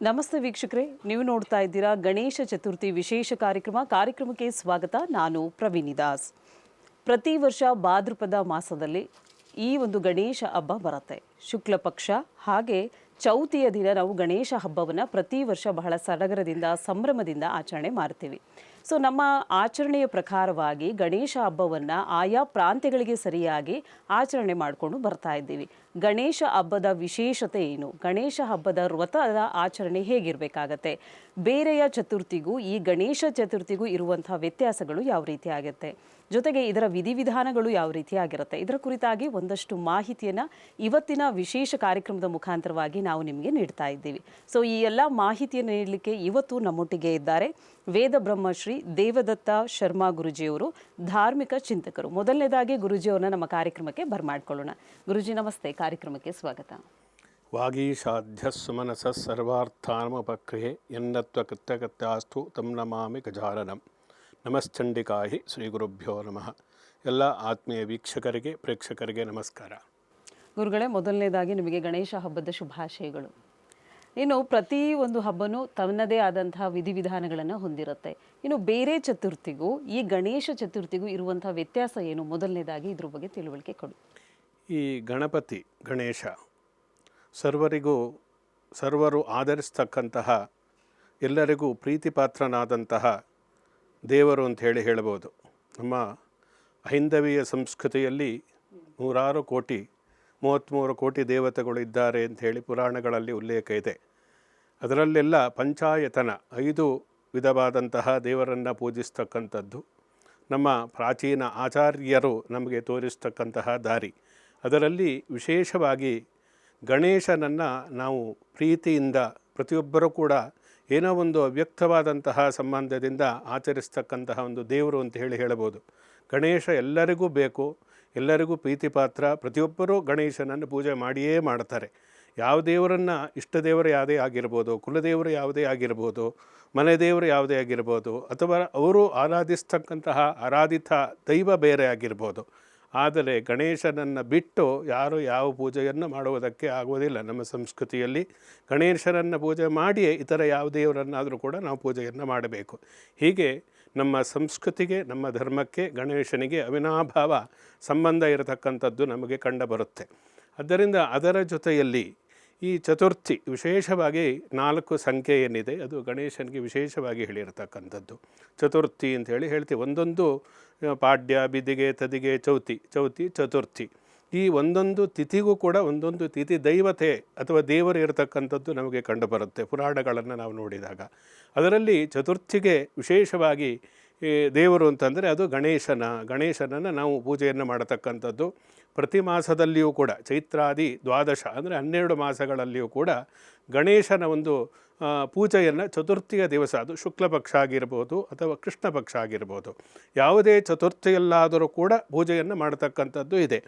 ನಮಸ್ತೆ ವೀಕ್ಷಕರೇ, ನೀವು ನೋಡ್ತಾ ಇದ್ದೀರಾ ಗಣೇಶ ಚತುರ್ಥಿ ವಿಶೇಷ ಕಾರ್ಯಕ್ರಮಕ್ಕೆ ಸ್ವಾಗತ. ನಾನು ಪ್ರವೀಣಿ ದಾಸ್. ಪ್ರತಿ ವರ್ಷ ಭಾದ್ರಪದ ಮಾಸದಲ್ಲಿ ಈ ಒಂದು ಗಣೇಶ ಹಬ್ಬ ಬರುತ್ತೆ. ಶುಕ್ಲ ಪಕ್ಷ ಹಾಗೆ ಚೌತಿಯ ದಿನ ನಾವು ಗಣೇಶ ಹಬ್ಬವನ್ನು ಪ್ರತಿ ವರ್ಷ ಬಹಳ ಸಡಗರದಿಂದ ಸಂಭ್ರಮದಿಂದ ಆಚರಣೆ ಮಾಡ್ತೀವಿ. ಸೊ ನಮ್ಮ ಆಚರಣೆಯ ಪ್ರಕಾರವಾಗಿ ಗಣೇಶ ಹಬ್ಬವನ್ನು ಆಯಾ ಪ್ರಾಂತ್ಯಗಳಿಗೆ ಸರಿಯಾಗಿ ಆಚರಣೆ ಮಾಡಿಕೊಂಡು ಬರ್ತಾ ಇದ್ದೀವಿ. ಗಣೇಶ ಹಬ್ಬದ ವಿಶೇಷತೆ ಏನು, ಗಣೇಶ ಹಬ್ಬದ ವ್ರತದ ಆಚರಣೆ ಹೇಗಿರಬೇಕಾಗತ್ತೆ, ಬೇರೆಯ ಚತುರ್ಥಿಗೂ ಈ ಗಣೇಶ ಚತುರ್ಥಿಗೂ ಇರುವಂಥ ವ್ಯತ್ಯಾಸಗಳು ಯಾವ ರೀತಿ ಆಗುತ್ತೆ, ಜೊತೆಗೆ ಇದರ ವಿಧಿವಿಧಾನಗಳು ಯಾವ ರೀತಿ ಆಗಿರುತ್ತೆ, ಇದರ ಕುರಿತಾಗಿ ಒಂದಷ್ಟು ಮಾಹಿತಿಯನ್ನು ಇವತ್ತಿನ ವಿಶೇಷ ಕಾರ್ಯಕ್ರಮದ ಮುಖಾಂತರವಾಗಿ ನಾವು ನಿಮಗೆ ನೀಡ್ತಾ ಇದ್ದೀವಿ. ಸೊ ಈ ಎಲ್ಲ ಮಾಹಿತಿಯನ್ನು ನೀಡಲಿಕ್ಕೆ ಇವತ್ತು ನಮ್ಮೊಟ್ಟಿಗೆ ಇದ್ದಾರೆ ವೇದ ಬ್ರಹ್ಮಶ್ರೀ ದೇವದತ್ತ ಶರ್ಮಾ ಗುರುಜಿಯವರು, ಧಾರ್ಮಿಕ ಚಿಂತಕರು. ಮೊದಲನೇದಾಗಿ ಗುರುಜಿಯವರನ್ನ ನಮ್ಮ ಕಾರ್ಯಕ್ರಮಕ್ಕೆ ಬರ್ಮಾಡ್ಕೊಳ್ಳೋಣ. ಗುರುಜಿ ನಮಸ್ತೆ, ಕಾರ್ಯಕ್ರಮಕ್ಕೆ ಸ್ವಾಗತ. ವಾಗೀಶಾಧ್ಯ ಸುಮನಸ ಸರ್ವಾರ್ಥಾನಮಪಕ್ರಿಯೆ ಎನ್ನತ್ವ ಕೃತ್ಯಕೃತ್ಯಾಸ್ತು ತಂ ನಮಾಮಿ ಗಜಾನನಂ. ನಮಶ್ಚಂಡಿಕಾಹಿ ಶ್ರೀ ಗುರುಭ್ಯೋ ನಮಃ. ಎಲ್ಲ ಆತ್ಮೀಯ ವೀಕ್ಷಕರಿಗೆ ಪ್ರೇಕ್ಷಕರಿಗೆ ನಮಸ್ಕಾರ. ಗುರುಗಳೇ, ಮೊದಲನೇದಾಗಿ ನಿಮಗೆ ಗಣೇಶ ಹಬ್ಬದ ಶುಭಾಶಯಗಳು. ಇನ್ನು ಪ್ರತಿ ಒಂದು ಹಬ್ಬನೂ ತನ್ನದೇ ಆದಂತಹ ವಿಧಿವಿಧಾನಗಳನ್ನು ಹೊಂದಿರುತ್ತೆ. ಇನ್ನು ಬೇರೆ ಚತುರ್ಥಿಗೂ ಈ ಗಣೇಶ ಚತುರ್ಥಿಗೂ ಇರುವಂಥ ವ್ಯತ್ಯಾಸ ಏನು, ಮೊದಲನೇದಾಗಿ ಇದ್ರ ಬಗ್ಗೆ ತಿಳುವಳಿಕೆ ಕೊಡಿ. ಈ ಗಣಪತಿ ಗಣೇಶ ಸರ್ವರು ಆಧರಿಸ್ತಕ್ಕಂತಹ, ಎಲ್ಲರಿಗೂ ಪ್ರೀತಿಪಾತ್ರನಾದಂತಹ ದೇವರು ಅಂತ ಹೇಳಬಹುದು. ನಮ್ಮ ಹೈಂದವೀಯ ಸಂಸ್ಕೃತಿಯಲ್ಲಿ 33 ಕೋಟಿ ದೇವತೆಗಳು ಇದ್ದಾರೆ ಅಂಥೇಳಿ ಪುರಾಣಗಳಲ್ಲಿ ಉಲ್ಲೇಖ ಇದೆ. ಅದರಲ್ಲೆಲ್ಲ ಪಂಚಾಯತನ 5 ವಿಧವಾದಂತಹ ದೇವರನ್ನು ಪೂಜಿಸ್ತಕ್ಕಂಥದ್ದು ನಮ್ಮ ಪ್ರಾಚೀನ ಆಚಾರ್ಯರು ನಮಗೆ ತೋರಿಸ್ತಕ್ಕಂತಹ ದಾರಿ. ಅದರಲ್ಲಿ ವಿಶೇಷವಾಗಿ ಗಣೇಶನನ್ನು ನಾವು ಪ್ರೀತಿಯಿಂದ ಪ್ರತಿಯೊಬ್ಬರೂ ಕೂಡ ಏನೋ ಒಂದು ಅವ್ಯಕ್ತವಾದಂತಹ ಸಂಬಂಧದಿಂದ ಆಚರಿಸ್ತಕ್ಕಂತಹ ಒಂದು ದೇವರು ಅಂತ ಹೇಳಬಹುದು. ಗಣೇಶ ಎಲ್ಲರಿಗೂ ಬೇಕು, ಎಲ್ಲರಿಗೂ ಪ್ರೀತಿಪಾತ್ರ. ಪ್ರತಿಯೊಬ್ಬರೂ ಗಣೇಶನನ್ನು ಪೂಜೆ ಮಾಡಿಯೇ ಮಾಡ್ತಾರೆ. ಯಾವ ದೇವರನ್ನು, ಇಷ್ಟ ದೇವರು ಯಾವುದೇ ಆಗಿರ್ಬೋದು, ಕುಲದೇವರು ಯಾವುದೇ ಆಗಿರ್ಬೋದು, ಮನೆ ದೇವರು ಯಾವುದೇ ಆಗಿರ್ಬೋದು, ಅಥವಾ ಅವರು ಆರಾಧಿಸ್ತಕ್ಕಂತಹ ಆರಾಧಿತ ದೈವ ಬೇರೆ ಆಗಿರ್ಬೋದು. ಆದರೆ ಗಣೇಶನನ್ನು ಬಿಟ್ಟು ಯಾರು ಯಾವ ಪೂಜೆಯನ್ನು ಮಾಡುವುದಕ್ಕೆ ಆಗುವುದಿಲ್ಲ. ನಮ್ಮ ಸಂಸ್ಕೃತಿಯಲ್ಲಿ ಗಣೇಶನನ್ನು ಪೂಜೆ ಮಾಡಿಯೇ ಇತರ ಯಾವ ದೇವರನ್ನಾದರೂ ಕೂಡ ನಾವು ಪೂಜೆಯನ್ನು ಮಾಡಬೇಕು. ಹೀಗೆ ನಮ್ಮ ಸಂಸ್ಕೃತಿಗೆ, ನಮ್ಮ ಧರ್ಮಕ್ಕೆ ಗಣೇಶನಿಗೆ ಅವಿನಾಭಾವ ಸಂಬಂಧ ಇರತಕ್ಕಂಥದ್ದು ನಮಗೆ ಕಂಡುಬರುತ್ತೆ. ಆದ್ದರಿಂದ ಅದರ ಜೊತೆಯಲ್ಲಿ ಈ ಚತುರ್ಥಿ ವಿಶೇಷವಾಗಿ 4 ಸಂಖ್ಯೆ ಏನಿದೆ ಅದು ಗಣೇಶನಿಗೆ ವಿಶೇಷವಾಗಿ ಹೇಳಿರ್ತಕ್ಕಂಥದ್ದು. ಚತುರ್ಥಿ ಅಂತ ಹೇಳ್ತೀವಿ. ಒಂದೊಂದು ಪಾಡ್ಯ, ಬಿದಿಗೆ, ತದಿಗೆ, ಚೌತಿ, ಚತುರ್ಥಿ. ಈ ಒಂದೊಂದು ತಿಥಿಗೂ ಕೂಡ ಒಂದೊಂದು ತಿಥಿ ದೈವತೆ ಅಥವಾ ದೇವರು ಇರತಕ್ಕಂಥದ್ದು ನಮಗೆ ಕಂಡುಬರುತ್ತೆ ಪುರಾಣಗಳನ್ನು ನಾವು ನೋಡಿದಾಗ. ಅದರಲ್ಲಿ ಚತುರ್ಥಿಗೆ ವಿಶೇಷವಾಗಿ ದೇವರು ಅಂತಂದರೆ ಅದು ಗಣೇಶನನ್ನು ನಾವು ಪೂಜೆಯನ್ನು ಮಾಡತಕ್ಕಂಥದ್ದು. ಪ್ರತಿ ಮಾಸದಲ್ಲಿಯೂ ಕೂಡ ಚೈತ್ರಾದಿ ದ್ವಾದಶ ಅಂದರೆ 12 ಮಾಸಗಳಲ್ಲಿಯೂ ಕೂಡ ಗಣೇಶನ ಒಂದು ಪೂಜೆಯನ್ನು ಚತುರ್ಥಿಯ ದಿವಸ, ಅದು ಶುಕ್ಲ ಪಕ್ಷ ಆಗಿರ್ಬೋದು ಅಥವಾ ಕೃಷ್ಣ ಪಕ್ಷ ಆಗಿರ್ಬೋದು, ಯಾವುದೇ ಚತುರ್ಥಿಯಲ್ಲಾದರೂ ಕೂಡ ಪೂಜೆಯನ್ನು ಮಾಡತಕ್ಕಂಥದ್ದು ಇದೆ.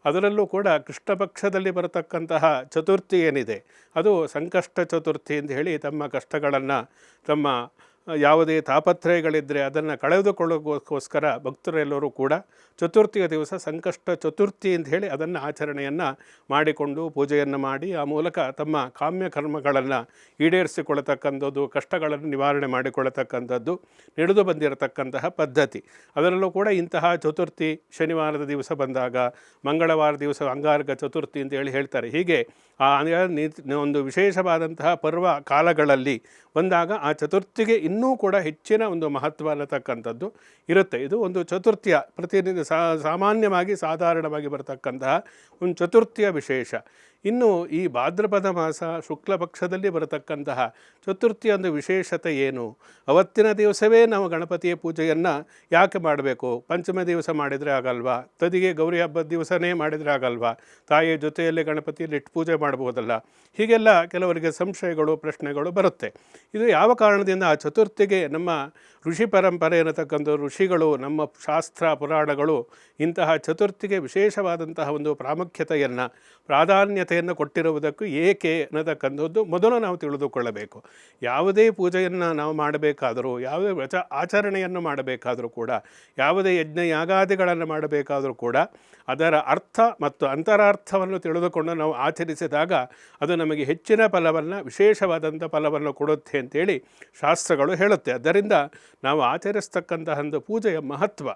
ಅದರಲ್ಲೂ ಕೂಡ ಕೃಷ್ಣ ಪಕ್ಷದಲ್ಲಿ ಬರತಕ್ಕಂತಹ ಚತುರ್ಥಿ ಏನಿದೆ ಅದು ಸಂಕಷ್ಟ ಚತುರ್ಥಿ ಅಂತ ಹೇಳಿ, ತಮ್ಮ ಕಷ್ಟಗಳನ್ನು, ತಮ್ಮ ಯಾವುದೇ ತಾಪತ್ರಯಗಳಿದ್ದರೆ ಅದನ್ನು ಕಳೆದುಕೊಳ್ಳೋಕ್ಕೋಸ್ಕರ ಭಕ್ತರೆಲ್ಲರೂ ಕೂಡ ಚತುರ್ಥಿಯ ದಿವಸ ಸಂಕಷ್ಟ ಚತುರ್ಥಿ ಅಂತ ಹೇಳಿ ಅದನ್ನು ಆಚರಣೆಯನ್ನು ಮಾಡಿಕೊಂಡು ಪೂಜೆಯನ್ನು ಮಾಡಿ ಆ ಮೂಲಕ ತಮ್ಮ ಕಾಮ್ಯ ಕರ್ಮಗಳನ್ನು ಈಡೇರಿಸಿಕೊಳ್ಳತಕ್ಕಂಥದ್ದು, ಕಷ್ಟಗಳನ್ನು ನಿವಾರಣೆ ಮಾಡಿಕೊಳ್ಳತಕ್ಕಂಥದ್ದು ನಡೆದು ಬಂದಿರತಕ್ಕಂತಹ ಪದ್ಧತಿ. ಅದರಲ್ಲೂ ಕೂಡ ಇಂತಹ ಚತುರ್ಥಿ ಶನಿವಾರದ ದಿವಸ ಬಂದಾಗ, ಮಂಗಳವಾರ ದಿವಸ ಅಂಗಾರಕ ಚತುರ್ಥಿ ಅಂತ ಹೇಳ್ತಾರೆ. ಹೀಗೆ ಒಂದು ವಿಶೇಷವಾದಂತಹ ಪರ್ವ ಕಾಲಗಳಲ್ಲಿ ಬಂದಾಗ ಆ ಚತುರ್ಥಿಗೆ ಇನ್ನೂ ಕೂಡ ಹೆಚ್ಚಿನ ಒಂದು ಮಹತ್ವ ಅನ್ನತಕ್ಕಂಥದ್ದು ಇರುತ್ತೆ. ಇದು ಒಂದು ಚತುರ್ಥಿಯ ಪ್ರತಿನಿತ್ಯ ಸಾಮಾನ್ಯವಾಗಿ ಸಾಧಾರಣವಾಗಿ ಬರತಕ್ಕಂತಹ ಒಂದು ಚತುರ್ಥಿಯ ವಿಶೇಷ. ಇನ್ನು ಈ ಭಾದ್ರಪದ ಮಾಸ ಶುಕ್ಲ ಪಕ್ಷದಲ್ಲಿ ಬರತಕ್ಕಂತಹ ಚತುರ್ಥಿಯ ಒಂದು ವಿಶೇಷತೆ ಏನು, ಅವತ್ತಿನ ದಿವಸವೇ ನಾವು ಗಣಪತಿಯ ಪೂಜೆಯನ್ನು ಯಾಕೆ ಮಾಡಬೇಕು, ಪಂಚಮ ದಿವಸ ಮಾಡಿದರೆ ಆಗಲ್ವಾ, ತದಿಗೆ ಗೌರಿ ಹಬ್ಬದ ದಿವಸನೇ ಮಾಡಿದರೆ ಆಗಲ್ವಾ, ತಾಯಿಯ ಜೊತೆಯಲ್ಲೇ ಗಣಪತಿಯಲ್ಲಿ ಇಟ್ಟು ಪೂಜೆ ಮಾಡ್ಬೋದಲ್ಲ, ಹೀಗೆಲ್ಲ ಕೆಲವರಿಗೆ ಸಂಶಯಗಳು, ಪ್ರಶ್ನೆಗಳು ಬರುತ್ತೆ. ಇದು ಯಾವ ಕಾರಣದಿಂದ ಆ ಚತುರ್ಥಿಗೆ ನಮ್ಮ ಋಷಿ ಪರಂಪರೆ ಅನ್ನತಕ್ಕಂಥ ಋಷಿಗಳು, ನಮ್ಮ ಶಾಸ್ತ್ರ ಪುರಾಣಗಳು ಇಂತಹ ಚತುರ್ಥಿಗೆ ವಿಶೇಷವಾದಂತಹ ಒಂದು ಪ್ರಾಮುಖ್ಯತೆಯನ್ನು, ಪ್ರಾಧಾನ್ಯತೆ ಪ್ರಾಧಾನ್ಯತೆಯನ್ನು ಕೊಟ್ಟಿರುವುದಕ್ಕೂ ಏಕೆ ಅನ್ನತಕ್ಕಂಥದ್ದು ಮೊದಲು ನಾವು ತಿಳಿದುಕೊಳ್ಳಬೇಕು. ಯಾವುದೇ ಪೂಜೆಯನ್ನು ನಾವು ಮಾಡಬೇಕಾದರೂ, ಯಾವುದೇ ಆಚರಣೆಯನ್ನು ಮಾಡಬೇಕಾದರೂ ಕೂಡ, ಯಾವುದೇ ಯಜ್ಞ ಯಾಗಾದಿಗಳನ್ನು ಮಾಡಬೇಕಾದರೂ ಕೂಡ ಅದರ ಅರ್ಥ ಮತ್ತು ಅಂತರಾರ್ಥವನ್ನು ತಿಳಿದುಕೊಂಡು ನಾವು ಆಚರಿಸಿದಾಗ ಅದು ನಮಗೆ ಹೆಚ್ಚಿನ ಫಲವನ್ನು, ವಿಶೇಷವಾದಂಥ ಫಲವನ್ನು ಕೊಡುತ್ತೆ ಅಂತೇಳಿ ಶಾಸ್ತ್ರಗಳು ಹೇಳುತ್ತೆ. ಆದ್ದರಿಂದ ನಾವು ಆಚರಿಸ್ತಕ್ಕಂತಹ ಒಂದು ಪೂಜೆಯ ಮಹತ್ವ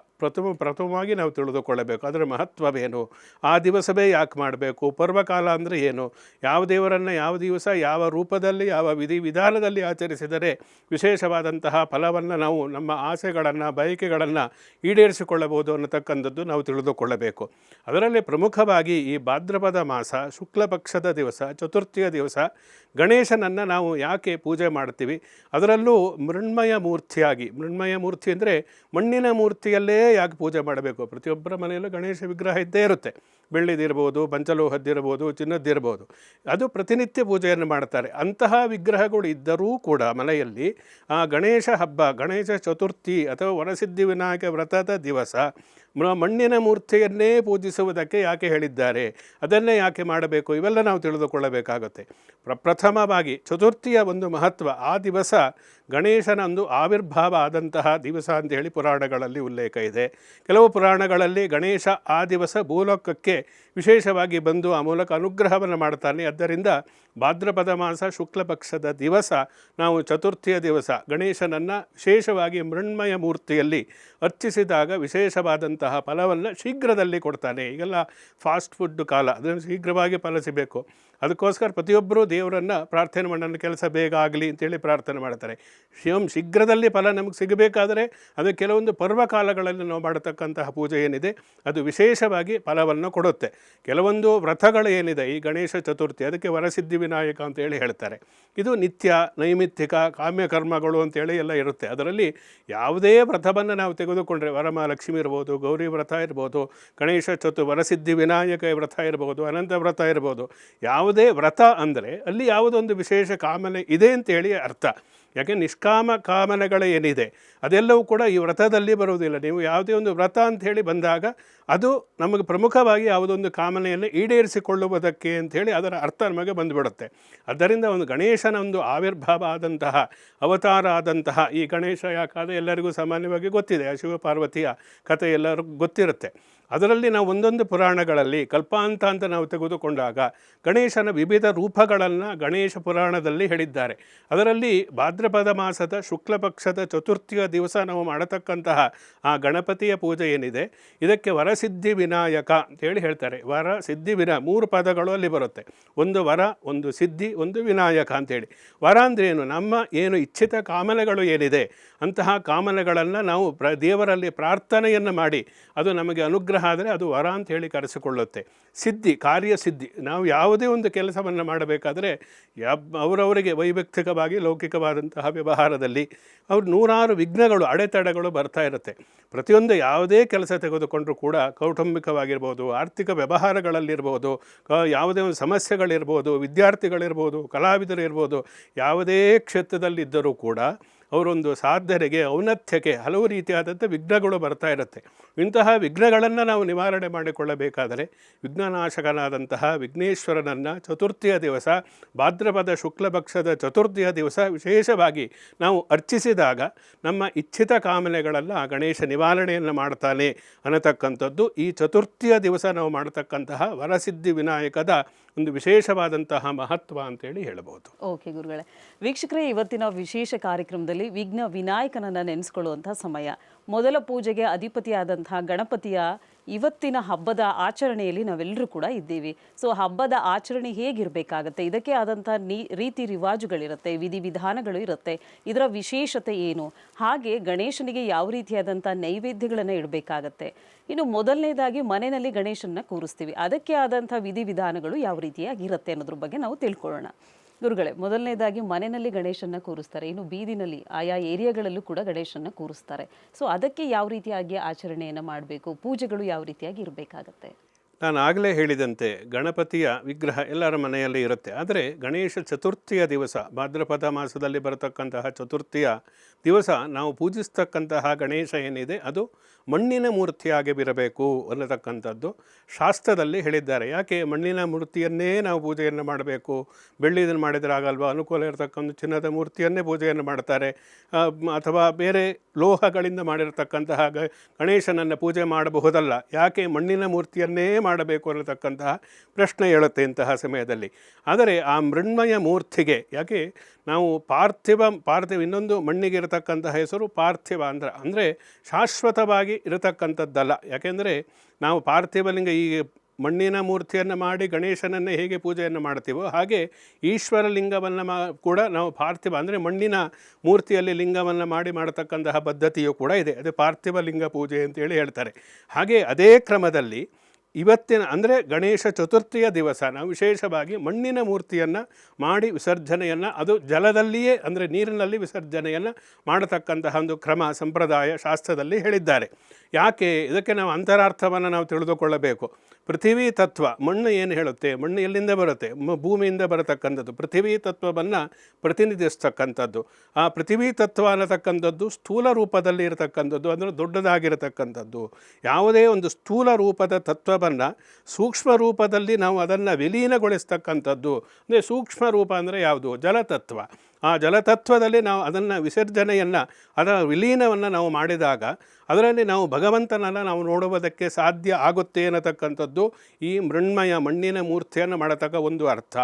ಪ್ರಥಮವಾಗಿ ನಾವು ತಿಳಿದುಕೊಳ್ಳಬೇಕು. ಅದರ ಮಹತ್ವವೇನು, ಆ ದಿವಸವೇ ಯಾಕೆ ಮಾಡಬೇಕು, ಪರ್ವಕಾಲ ಅಂದರೆ ಏನು, ಯಾವ ದೇವರನ್ನು ಯಾವ ದಿವಸ ಯಾವ ರೂಪದಲ್ಲಿ ಯಾವ ವಿಧಾನದಲ್ಲಿ ಆಚರಿಸಿದರೆ ವಿಶೇಷವಾದಂತಹ ಫಲವನ್ನು ನಾವು ನಮ್ಮ ಆಸೆಗಳನ್ನು ಬಯಕೆಗಳನ್ನು ಈಡೇರಿಸಿಕೊಳ್ಳಬಹುದು ಅನ್ನತಕ್ಕಂಥದ್ದು ನಾವು ತಿಳಿದುಕೊಳ್ಳಬೇಕು. ಅದರಲ್ಲಿ ಪ್ರಮುಖವಾಗಿ ಈ ಭಾದ್ರಪದ ಮಾಸ ಶುಕ್ಲ ಪಕ್ಷದ ದಿವಸ ಚತುರ್ಥಿಯ ದಿವಸ ಗಣೇಶನನ್ನು ನಾವು ಯಾಕೆ ಪೂಜೆ ಮಾಡ್ತೀವಿ, ಅದರಲ್ಲೂ ಮೃಣ್ಮಯ ಮೂರ್ತಿ ಅಂದರೆ ಮಣ್ಣಿನ ಮೂರ್ತಿಯಲ್ಲೇ ಯಾಕೆ ಪೂಜೆ ಮಾಡಬೇಕು. ಪ್ರತಿಯೊಬ್ಬರ ಮನೆಯಲ್ಲೂ ಗಣೇಶ ವಿಗ್ರಹ ಇದ್ದೇ ಇರುತ್ತೆ. ಬೆಳ್ಳಿದಿರ್ಬೋದು, ಪಂಚಲೋಹದ್ದಿರ್ಬೋದು, ಚಿನ್ನದ್ದಿರ್ಬೋದು. ಅದು ಪ್ರತಿನಿತ್ಯ ಪೂಜೆಯನ್ನು ಮಾಡ್ತಾರೆ. ಅಂತಹ ವಿಗ್ರಹಗಳು ಇದ್ದರೂ ಕೂಡ ಮನೆಯಲ್ಲಿ ಆ ಗಣೇಶ ಹಬ್ಬ, ಗಣೇಶ ಚತುರ್ಥಿ ಅಥವಾ ವರಸಿದ್ಧಿ ವಿನಾಯಕ ವ್ರತದ ದಿವಸ ಮಣ್ಣಿನ ಮೂರ್ತಿಯನ್ನೇ ಪೂಜಿಸುವುದಕ್ಕೆ ಯಾಕೆ ಹೇಳಿದ್ದಾರೆ, ಅದನ್ನೇ ಯಾಕೆ ಮಾಡಬೇಕು, ಇವೆಲ್ಲ ನಾವು ತಿಳಿದುಕೊಳ್ಳಬೇಕಾಗುತ್ತೆ. ಪ್ರಥಮವಾಗಿ ಚತುರ್ಥಿಯ ಒಂದು ಮಹತ್ವ, ಆ ದಿವಸ ಗಣೇಶನ ಒಂದು ಆವಿರ್ಭಾವ ಆದಂತಹ ದಿವಸ ಅಂತೇಳಿ ಪುರಾಣಗಳಲ್ಲಿ ಉಲ್ಲೇಖ ಇದೆ. ಕೆಲವು ಪುರಾಣಗಳಲ್ಲಿ ಗಣೇಶ ಆ ದಿವಸ ಭೂಲೋಕಕ್ಕೆ ವಿಶೇಷವಾಗಿ ಬಂದು ಆ ಮೂಲಕ ಅನುಗ್ರಹವನ್ನು ಮಾಡ್ತಾನೆ. ಆದ್ದರಿಂದ ಭಾದ್ರಪದ ಮಾಸ ಶುಕ್ಲ ಪಕ್ಷದ ದಿವಸ ನಾವು ಚತುರ್ಥಿಯ ದಿವಸ ಗಣೇಶನನ್ನು ವಿಶೇಷವಾಗಿ ಮೃಣ್ಮಯ ಮೂರ್ತಿಯಲ್ಲಿ ಅರ್ಚಿಸಿದಾಗ ವಿಶೇಷವಾದಂತಹ ಫಲವನ್ನು ಶೀಘ್ರದಲ್ಲಿ ಕೊಡ್ತಾನೆ. ಈಗೆಲ್ಲ ಫಾಸ್ಟ್ ಫುಡ್ ಕಾಲ, ಅದನ್ನು ಶೀಘ್ರವಾಗಿ ಫಲ ಸಿಗಬೇಕು. ಅದಕ್ಕೋಸ್ಕರ ಪ್ರತಿಯೊಬ್ಬರೂ ದೇವರನ್ನು ಪ್ರಾರ್ಥನೆ ನನ್ನ ಕೆಲಸ ಬೇಗ ಆಗಲಿ ಅಂತೇಳಿ ಪ್ರಾರ್ಥನೆ ಮಾಡ್ತಾರೆ. ಶೀಘ್ರದಲ್ಲಿ ಫಲ ನಮಗೆ ಸಿಗಬೇಕಾದರೆ ಅದು ಕೆಲವೊಂದು ಪರ್ವಕಾಲಗಳಲ್ಲಿ ನಾವು ಮಾಡತಕ್ಕಂತಹ ಪೂಜೆ ಏನಿದೆ ಅದು ವಿಶೇಷವಾಗಿ ಫಲವನ್ನು ಕೊಡುತ್ತೆ. ಕೆಲವೊಂದು ವ್ರತಗಳು ಏನಿದೆ ಈ ಗಣೇಶ ಚತುರ್ಥಿ, ಅದಕ್ಕೆ ವರಸಿದ್ಧಿ ವಿನಾಯಕ ಅಂತೇಳಿ ಹೇಳ್ತಾರೆ. ಇದು ನಿತ್ಯ ನೈಮಿತ್ತಿಕ ಕಾಮ್ಯಕರ್ಮಗಳು ಅಂತೇಳಿ ಎಲ್ಲ ಇರುತ್ತೆ. ಅದರಲ್ಲಿ ಯಾವುದೇ ವ್ರತವನ್ನು ನಾವು ತೆಗೆದುಕೊಂಡ್ರೆ, ವರಮಹಾಲಕ್ಷ್ಮಿ ಇರ್ಬೋದು, ಗೌರಿ ವ್ರತ ಇರ್ಬೋದು, ಗಣೇಶ ವರಸಿದ್ಧಿ ವಿನಾಯಕ ವ್ರತ ಇರ್ಬೋದು, ಅನಂತ ವ್ರತ ಇರ್ಬೋದು, ಯಾವುದೇ ವ್ರತ ಅಂದರೆ ಅಲ್ಲಿ ಯಾವುದೊಂದು ವಿಶೇಷ ಕಾಮನೆ ಇದೆ ಅಂತೇಳಿ ಅರ್ಥ. ಯಾಕೆ ನಿಷ್ಕಾಮ ಕಾಮನೆಗಳು ಏನಿದೆ ಅದೆಲ್ಲವೂ ಕೂಡ ಈ ವ್ರತದಲ್ಲಿ ಬರುವುದಿಲ್ಲ. ನೀವು ಯಾವುದೇ ಒಂದು ವ್ರತ ಅಂಥೇಳಿ ಬಂದಾಗ ಅದು ನಮಗೆ ಪ್ರಮುಖವಾಗಿ ಯಾವುದೊಂದು ಕಾಮನೆಯನ್ನು ಈಡೇರಿಸಿಕೊಳ್ಳುವುದಕ್ಕೆ ಅಂಥೇಳಿ ಅದರ ಅರ್ಥ ನಮಗೆ ಬಂದುಬಿಡುತ್ತೆ. ಆದ್ದರಿಂದ ಒಂದು ಗಣೇಶನ ಒಂದು ಆವಿರ್ಭಾವ ಆದಂತಹ ಅವತಾರ ಆದಂತಹ ಈ ಗಣೇಶ ಯಾಕಾದರೆ ಎಲ್ಲರಿಗೂ ಸಾಮಾನ್ಯವಾಗಿ ಗೊತ್ತಿದೆ. ಶಿವಪಾರ್ವತಿಯ ಕಥೆ ಎಲ್ಲರಿಗೂ ಗೊತ್ತಿರುತ್ತೆ. ಅದರಲ್ಲಿ ನಾವು ಒಂದೊಂದು ಪುರಾಣಗಳಲ್ಲಿ ಕಲ್ಪಾಂತ ಅಂತ ನಾವು ತೆಗೆದುಕೊಂಡಾಗ ಗಣೇಶನ ವಿವಿಧ ರೂಪಗಳನ್ನು ಗಣೇಶ ಪುರಾಣದಲ್ಲಿ ಹೇಳಿದ್ದಾರೆ. ಅದರಲ್ಲಿ ಭಾದ್ರಪದ ಮಾಸದ ಶುಕ್ಲ ಪಕ್ಷದ ಚತುರ್ಥಿಯ ದಿವಸ ನಾವು ಮಾಡತಕ್ಕಂತಹ ಆ ಗಣಪತಿಯ ಪೂಜೆ ಏನಿದೆ ಇದಕ್ಕೆ ವರಸಿದ್ಧಿ ವಿನಾಯಕ ಅಂತೇಳಿ ಹೇಳ್ತಾರೆ. ವರ ಸಿದ್ಧಿ ಮೂರು ಪದಗಳು ಅಲ್ಲಿ ಬರುತ್ತೆ. ಒಂದು ವರ, ಒಂದು ಸಿದ್ಧಿ, ಒಂದು ವಿನಾಯಕ ಅಂತೇಳಿ. ವರ ಅಂದರೆ ಏನು, ನಮ್ಮ ಏನು ಇಚ್ಛಿತ ಕಾಮನೆಗಳು ಏನಿದೆ ಅಂತಹ ಕಾಮನೆಗಳನ್ನು ನಾವು ದೇವರಲ್ಲಿ ಪ್ರಾರ್ಥನೆಯನ್ನು ಮಾಡಿ ಅದು ನಮಗೆ ಅನುಗ್ರಹ ಆದರೆ ಅದು ವರ ಅಂತ ಹೇಳಿ ಕರೆಸಿಕೊಳ್ಳುತ್ತೆ. ಸಿದ್ಧಿ, ಕಾರ್ಯಸಿದ್ಧಿ, ನಾವು ಯಾವುದೇ ಒಂದು ಕೆಲಸವನ್ನು ಮಾಡಬೇಕಾದರೆ ಅವರವರಿಗೆ ವೈಯಕ್ತಿಕವಾಗಿ ಲೌಕಿಕವಾದಂತಹ ವ್ಯವಹಾರದಲ್ಲಿ ನೂರಾರು ವಿಘ್ನಗಳು ಅಡೆತಡೆಗಳು ಬರ್ತಾ ಇರುತ್ತೆ. ಪ್ರತಿಯೊಂದು ಯಾವುದೇ ಕೆಲಸ ತೆಗೆದುಕೊಂಡರೂ ಕೂಡ ಕೌಟುಂಬಿಕವಾಗಿರ್ಬೋದು, ಆರ್ಥಿಕ ವ್ಯವಹಾರಗಳಲ್ಲಿರ್ಬೋದು, ಯಾವುದೇ ಒಂದು ಸಮಸ್ಯೆಗಳಿರ್ಬೋದು, ವಿದ್ಯಾರ್ಥಿಗಳಿರ್ಬೋದು, ಕಲಾವಿದರಿರ್ಬೋದು, ಯಾವುದೇ ಕ್ಷೇತ್ರದಲ್ಲಿದ್ದರೂ ಕೂಡ ಅವರೊಂದು ಸಾಧನೆಗೆ ಔನ್ನತ್ಯಕ್ಕೆ ಹಲವು ರೀತಿಯಾದಂಥ ವಿಘ್ನಗಳು ಬರ್ತಾ ಇರುತ್ತೆ. ಇಂತಹ ವಿಘ್ನಗಳನ್ನು ನಾವು ನಿವಾರಣೆ ಮಾಡಿಕೊಳ್ಳಬೇಕಾದರೆ ವಿಘ್ನನಾಶಕನಾದಂತಹ ವಿಘ್ನೇಶ್ವರನನ್ನು ಚತುರ್ಥಿಯ ದಿವಸ ಭಾದ್ರಪದ ಶುಕ್ಲ ಪಕ್ಷದ ಚತುರ್ಥಿಯ ದಿವಸ ವಿಶೇಷವಾಗಿ ನಾವು ಅರ್ಚಿಸಿದಾಗ ನಮ್ಮ ಇಚ್ಛಿತ ಕಾಮನೆಗಳೆಲ್ಲ ಗಣೇಶ ನಿವಾರಣೆಯನ್ನು ಮಾಡ್ತಾನೆ ಅನ್ನತಕ್ಕಂಥದ್ದು ಈ ಚತುರ್ಥಿಯ ದಿವಸ ನಾವು ಮಾಡತಕ್ಕಂತಹ ವರಸಿದ್ಧಿ ವಿನಾಯಕದ ಒಂದು ವಿಶೇಷವಾದಂತಹ ಮಹತ್ವ ಅಂತೇಳಿ ಹೇಳಬಹುದು. ಓಕೆ ಗುರುಗಳೇ, ವೀಕ್ಷಕರೇ, ಇವತ್ತಿನ ವಿಶೇಷ ಕಾರ್ಯಕ್ರಮದಲ್ಲಿ ವಿಘ್ನ ವಿನಾಯಕನನ್ನು ನೆನೆಸ್ಕೊಳ್ಳುವಂತಹ ಸಮಯ. ಮೊದಲ ಪೂಜೆಗೆ ಅಧಿಪತಿಯಾದಂತಹ ಗಣಪತಿಯ ಇವತ್ತಿನ ಹಬ್ಬದ ಆಚರಣೆಯಲ್ಲಿ ನಾವೆಲ್ಲರೂ ಕೂಡ ಇದ್ದೀವಿ. ಸೊ ಹಬ್ಬದ ಆಚರಣೆ ಹೇಗಿರಬೇಕಾಗತ್ತೆ, ಇದಕ್ಕೆ ಆದಂಥ ರೀತಿ ರಿವಾಜುಗಳಿರುತ್ತೆ, ವಿಧಿವಿಧಾನಗಳು ಇರುತ್ತೆ. ಇದರ ವಿಶೇಷತೆ ಏನು, ಹಾಗೆ ಗಣೇಶನಿಗೆ ಯಾವ ರೀತಿಯಾದಂಥ ನೈವೇದ್ಯಗಳನ್ನು ಇಡಬೇಕಾಗತ್ತೆ. ಇನ್ನು ಮೊದಲನೇದಾಗಿ ಮನೆಯಲ್ಲಿ ಗಣೇಶನ ಕೂರಿಸ್ತೀವಿ, ಅದಕ್ಕೆ ಆದಂಥ ವಿಧಿವಿಧಾನಗಳು ಯಾವ ರೀತಿಯಾಗಿರುತ್ತೆ ಅನ್ನೋದ್ರ ಬಗ್ಗೆ ನಾವು ತಿಳ್ಕೊಳ್ಳೋಣ. ಗುರುಗಳೇ, ಮೊದಲನೇದಾಗಿ ಮನೆಯಲ್ಲಿ ಗಣೇಶನ ಕೂರಿಸ್ತಾರೆ, ಇನ್ನು ಬೀದಿನಲ್ಲಿ ಆಯಾ ಏರಿಯಾಗಳಲ್ಲೂ ಕೂಡ ಗಣೇಶನ ಕೂರಿಸ್ತಾರೆ. ಸೊ ಅದಕ್ಕೆ ಯಾವ ರೀತಿಯಾಗಿ ಆಚರಣೆಯನ್ನು ಮಾಡಬೇಕು, ಪೂಜೆಗಳು ಯಾವ ರೀತಿಯಾಗಿ ಇರಬೇಕಾಗತ್ತೆ? ನಾನು ಆಗಲೇ ಹೇಳಿದಂತೆ ಗಣಪತಿಯ ವಿಗ್ರಹ ಎಲ್ಲರ ಮನೆಯಲ್ಲಿ ಇರುತ್ತೆ. ಆದರೆ ಗಣೇಶ ಚತುರ್ಥಿಯ ದಿವಸ, ಭಾದ್ರಪದ ಮಾಸದಲ್ಲಿ ಬರತಕ್ಕಂತಹ ಚತುರ್ಥಿಯ ದಿವಸ ನಾವು ಪೂಜಿಸ್ತಕ್ಕಂತಹ ಗಣೇಶ ಏನಿದೆ ಅದು ಮಣ್ಣಿನ ಮೂರ್ತಿಯಾಗಿ ಬಿರಬೇಕು ಅನ್ನತಕ್ಕಂಥದ್ದು ಶಾಸ್ತ್ರದಲ್ಲಿ ಹೇಳಿದ್ದಾರೆ. ಯಾಕೆ ಮಣ್ಣಿನ ಮೂರ್ತಿಯನ್ನೇ ನಾವು ಪೂಜೆಯನ್ನು ಮಾಡಬೇಕು, ಬೆಳ್ಳಿದನ್ನು ಮಾಡಿದರೆ ಆಗಲ್ವಾ, ಅನುಕೂಲ ಇರತಕ್ಕಂಥ ಚಿನ್ನದ ಮೂರ್ತಿಯನ್ನೇ ಪೂಜೆಯನ್ನು ಮಾಡ್ತಾರೆ, ಅಥವಾ ಬೇರೆ ಲೋಹಗಳಿಂದ ಮಾಡಿರತಕ್ಕಂತಹ ಗಣೇಶನನ್ನು ಪೂಜೆ ಮಾಡಬಹುದಲ್ಲ, ಯಾಕೆ ಮಣ್ಣಿನ ಮೂರ್ತಿಯನ್ನೇ ಮಾಡಬೇಕು ಅನ್ನತಕ್ಕಂತಹ ಪ್ರಶ್ನೆ ಹೇಳುತ್ತೆ ಇಂತಹ ಸಮಯದಲ್ಲಿ. ಆದರೆ ಆ ಮೃಣ್ಮಯ ಮೂರ್ತಿಗೆ ಯಾಕೆ ನಾವು ಪಾರ್ಥಿವ ಇನ್ನೊಂದು ಮಣ್ಣಿಗೆ ಇರತಕ್ಕಂತಹ ಹೆಸರು ಪಾರ್ಥಿವ ಅಂದರೆ ಶಾಶ್ವತವಾಗಿ ಇರತಕ್ಕಂಥದ್ದಲ್ಲ. ಯಾಕೆಂದರೆ ನಾವು ಪಾರ್ಥಿವಲಿಂಗ ಈ ಮಣ್ಣಿನ ಮೂರ್ತಿಯನ್ನು ಮಾಡಿ ಗಣೇಶನನ್ನೇ ಹೇಗೆ ಪೂಜೆಯನ್ನು ಮಾಡ್ತೀವೋ ಹಾಗೆ ಈಶ್ವರ ಲಿಂಗವನ್ನು ಕೂಡ ನಾವು ಪಾರ್ಥಿವ ಅಂದರೆ ಮಣ್ಣಿನ ಮೂರ್ತಿಯಲ್ಲಿ ಲಿಂಗವನ್ನು ಮಾಡಿ ಮಾಡತಕ್ಕಂತಹ ಪದ್ಧತಿಯು ಕೂಡ ಇದೆ. ಅದೇ ಪಾರ್ಥಿವ ಲಿಂಗ ಪೂಜೆ ಅಂತೇಳಿ ಹೇಳ್ತಾರೆ. ಹಾಗೆ ಅದೇ ಕ್ರಮದಲ್ಲಿ ಇವತ್ತಿನ ಅಂದರೆ ಗಣೇಶ ಚತುರ್ಥಿಯ ದಿವಸ ನಾವು ವಿಶೇಷವಾಗಿ ಮಣ್ಣಿನ ಮೂರ್ತಿಯನ್ನು ಮಾಡಿ ವಿಸರ್ಜನೆಯನ್ನು, ಅದು ಜಲದಲ್ಲಿಯೇ ಅಂದರೆ ನೀರಿನಲ್ಲಿ ವಿಸರ್ಜನೆಯನ್ನು ಮಾಡತಕ್ಕಂತಹ ಒಂದು ಕ್ರಮ ಸಂಪ್ರದಾಯ ಶಾಸ್ತ್ರದಲ್ಲಿ ಹೇಳಿದ್ದಾರೆ. ಯಾಕೆ ಇದಕ್ಕೆ ನಾವು ಅಂತರಾರ್ಥವನ್ನು ನಾವು ತಿಳಿದುಕೊಳ್ಳಬೇಕು. ಪೃಥ್ವಿ ತತ್ವ ಮಣ್ಣು ಏನು ಹೇಳುತ್ತೆ, ಮಣ್ಣು ಎಲ್ಲಿಂದ ಬರುತ್ತೆ, ಭೂಮಿಯಿಂದ ಬರತಕ್ಕಂಥದ್ದು, ಪೃಥ್ವಿ ತತ್ವವನ್ನು ಪ್ರತಿನಿಧಿಸ್ತಕ್ಕಂಥದ್ದು. ಆ ಪೃಥ್ವಿ ತತ್ವ ಅನ್ನತಕ್ಕಂಥದ್ದು ಸ್ಥೂಲ ರೂಪದಲ್ಲಿ ಇರತಕ್ಕಂಥದ್ದು, ಅಂದರೆ ದೊಡ್ಡದಾಗಿರತಕ್ಕಂಥದ್ದು. ಯಾವುದೇ ಒಂದು ಸ್ಥೂಲ ರೂಪದ ತತ್ವವನ್ನು ಸೂಕ್ಷ್ಮ ರೂಪದಲ್ಲಿ ನಾವು ಅದನ್ನು ವಿಲೀನಗೊಳಿಸ್ತಕ್ಕಂಥದ್ದು. ಅಂದರೆ ಸೂಕ್ಷ್ಮ ರೂಪ ಅಂದರೆ ಯಾವುದು, ಜಲತತ್ವ. ಆ ಜಲತತ್ವದಲ್ಲಿ ನಾವು ಅದನ್ನು ವಿಸರ್ಜನೆಯನ್ನು, ಅದರ ವಿಲೀನವನ್ನು ನಾವು ಮಾಡಿದಾಗ ಅದರಲ್ಲಿ ನಾವು ಭಗವಂತನನ್ನು ನಾವು ನೋಡುವುದಕ್ಕೆ ಸಾಧ್ಯ ಆಗುತ್ತೆ ಅನ್ನತಕ್ಕಂಥದ್ದು ಈ ಮೃಣ್ಮಯ ಮಣ್ಣಿನ ಮೂರ್ತಿಯನ್ನು ಮಾಡತಕ್ಕ ಒಂದು ಅರ್ಥ.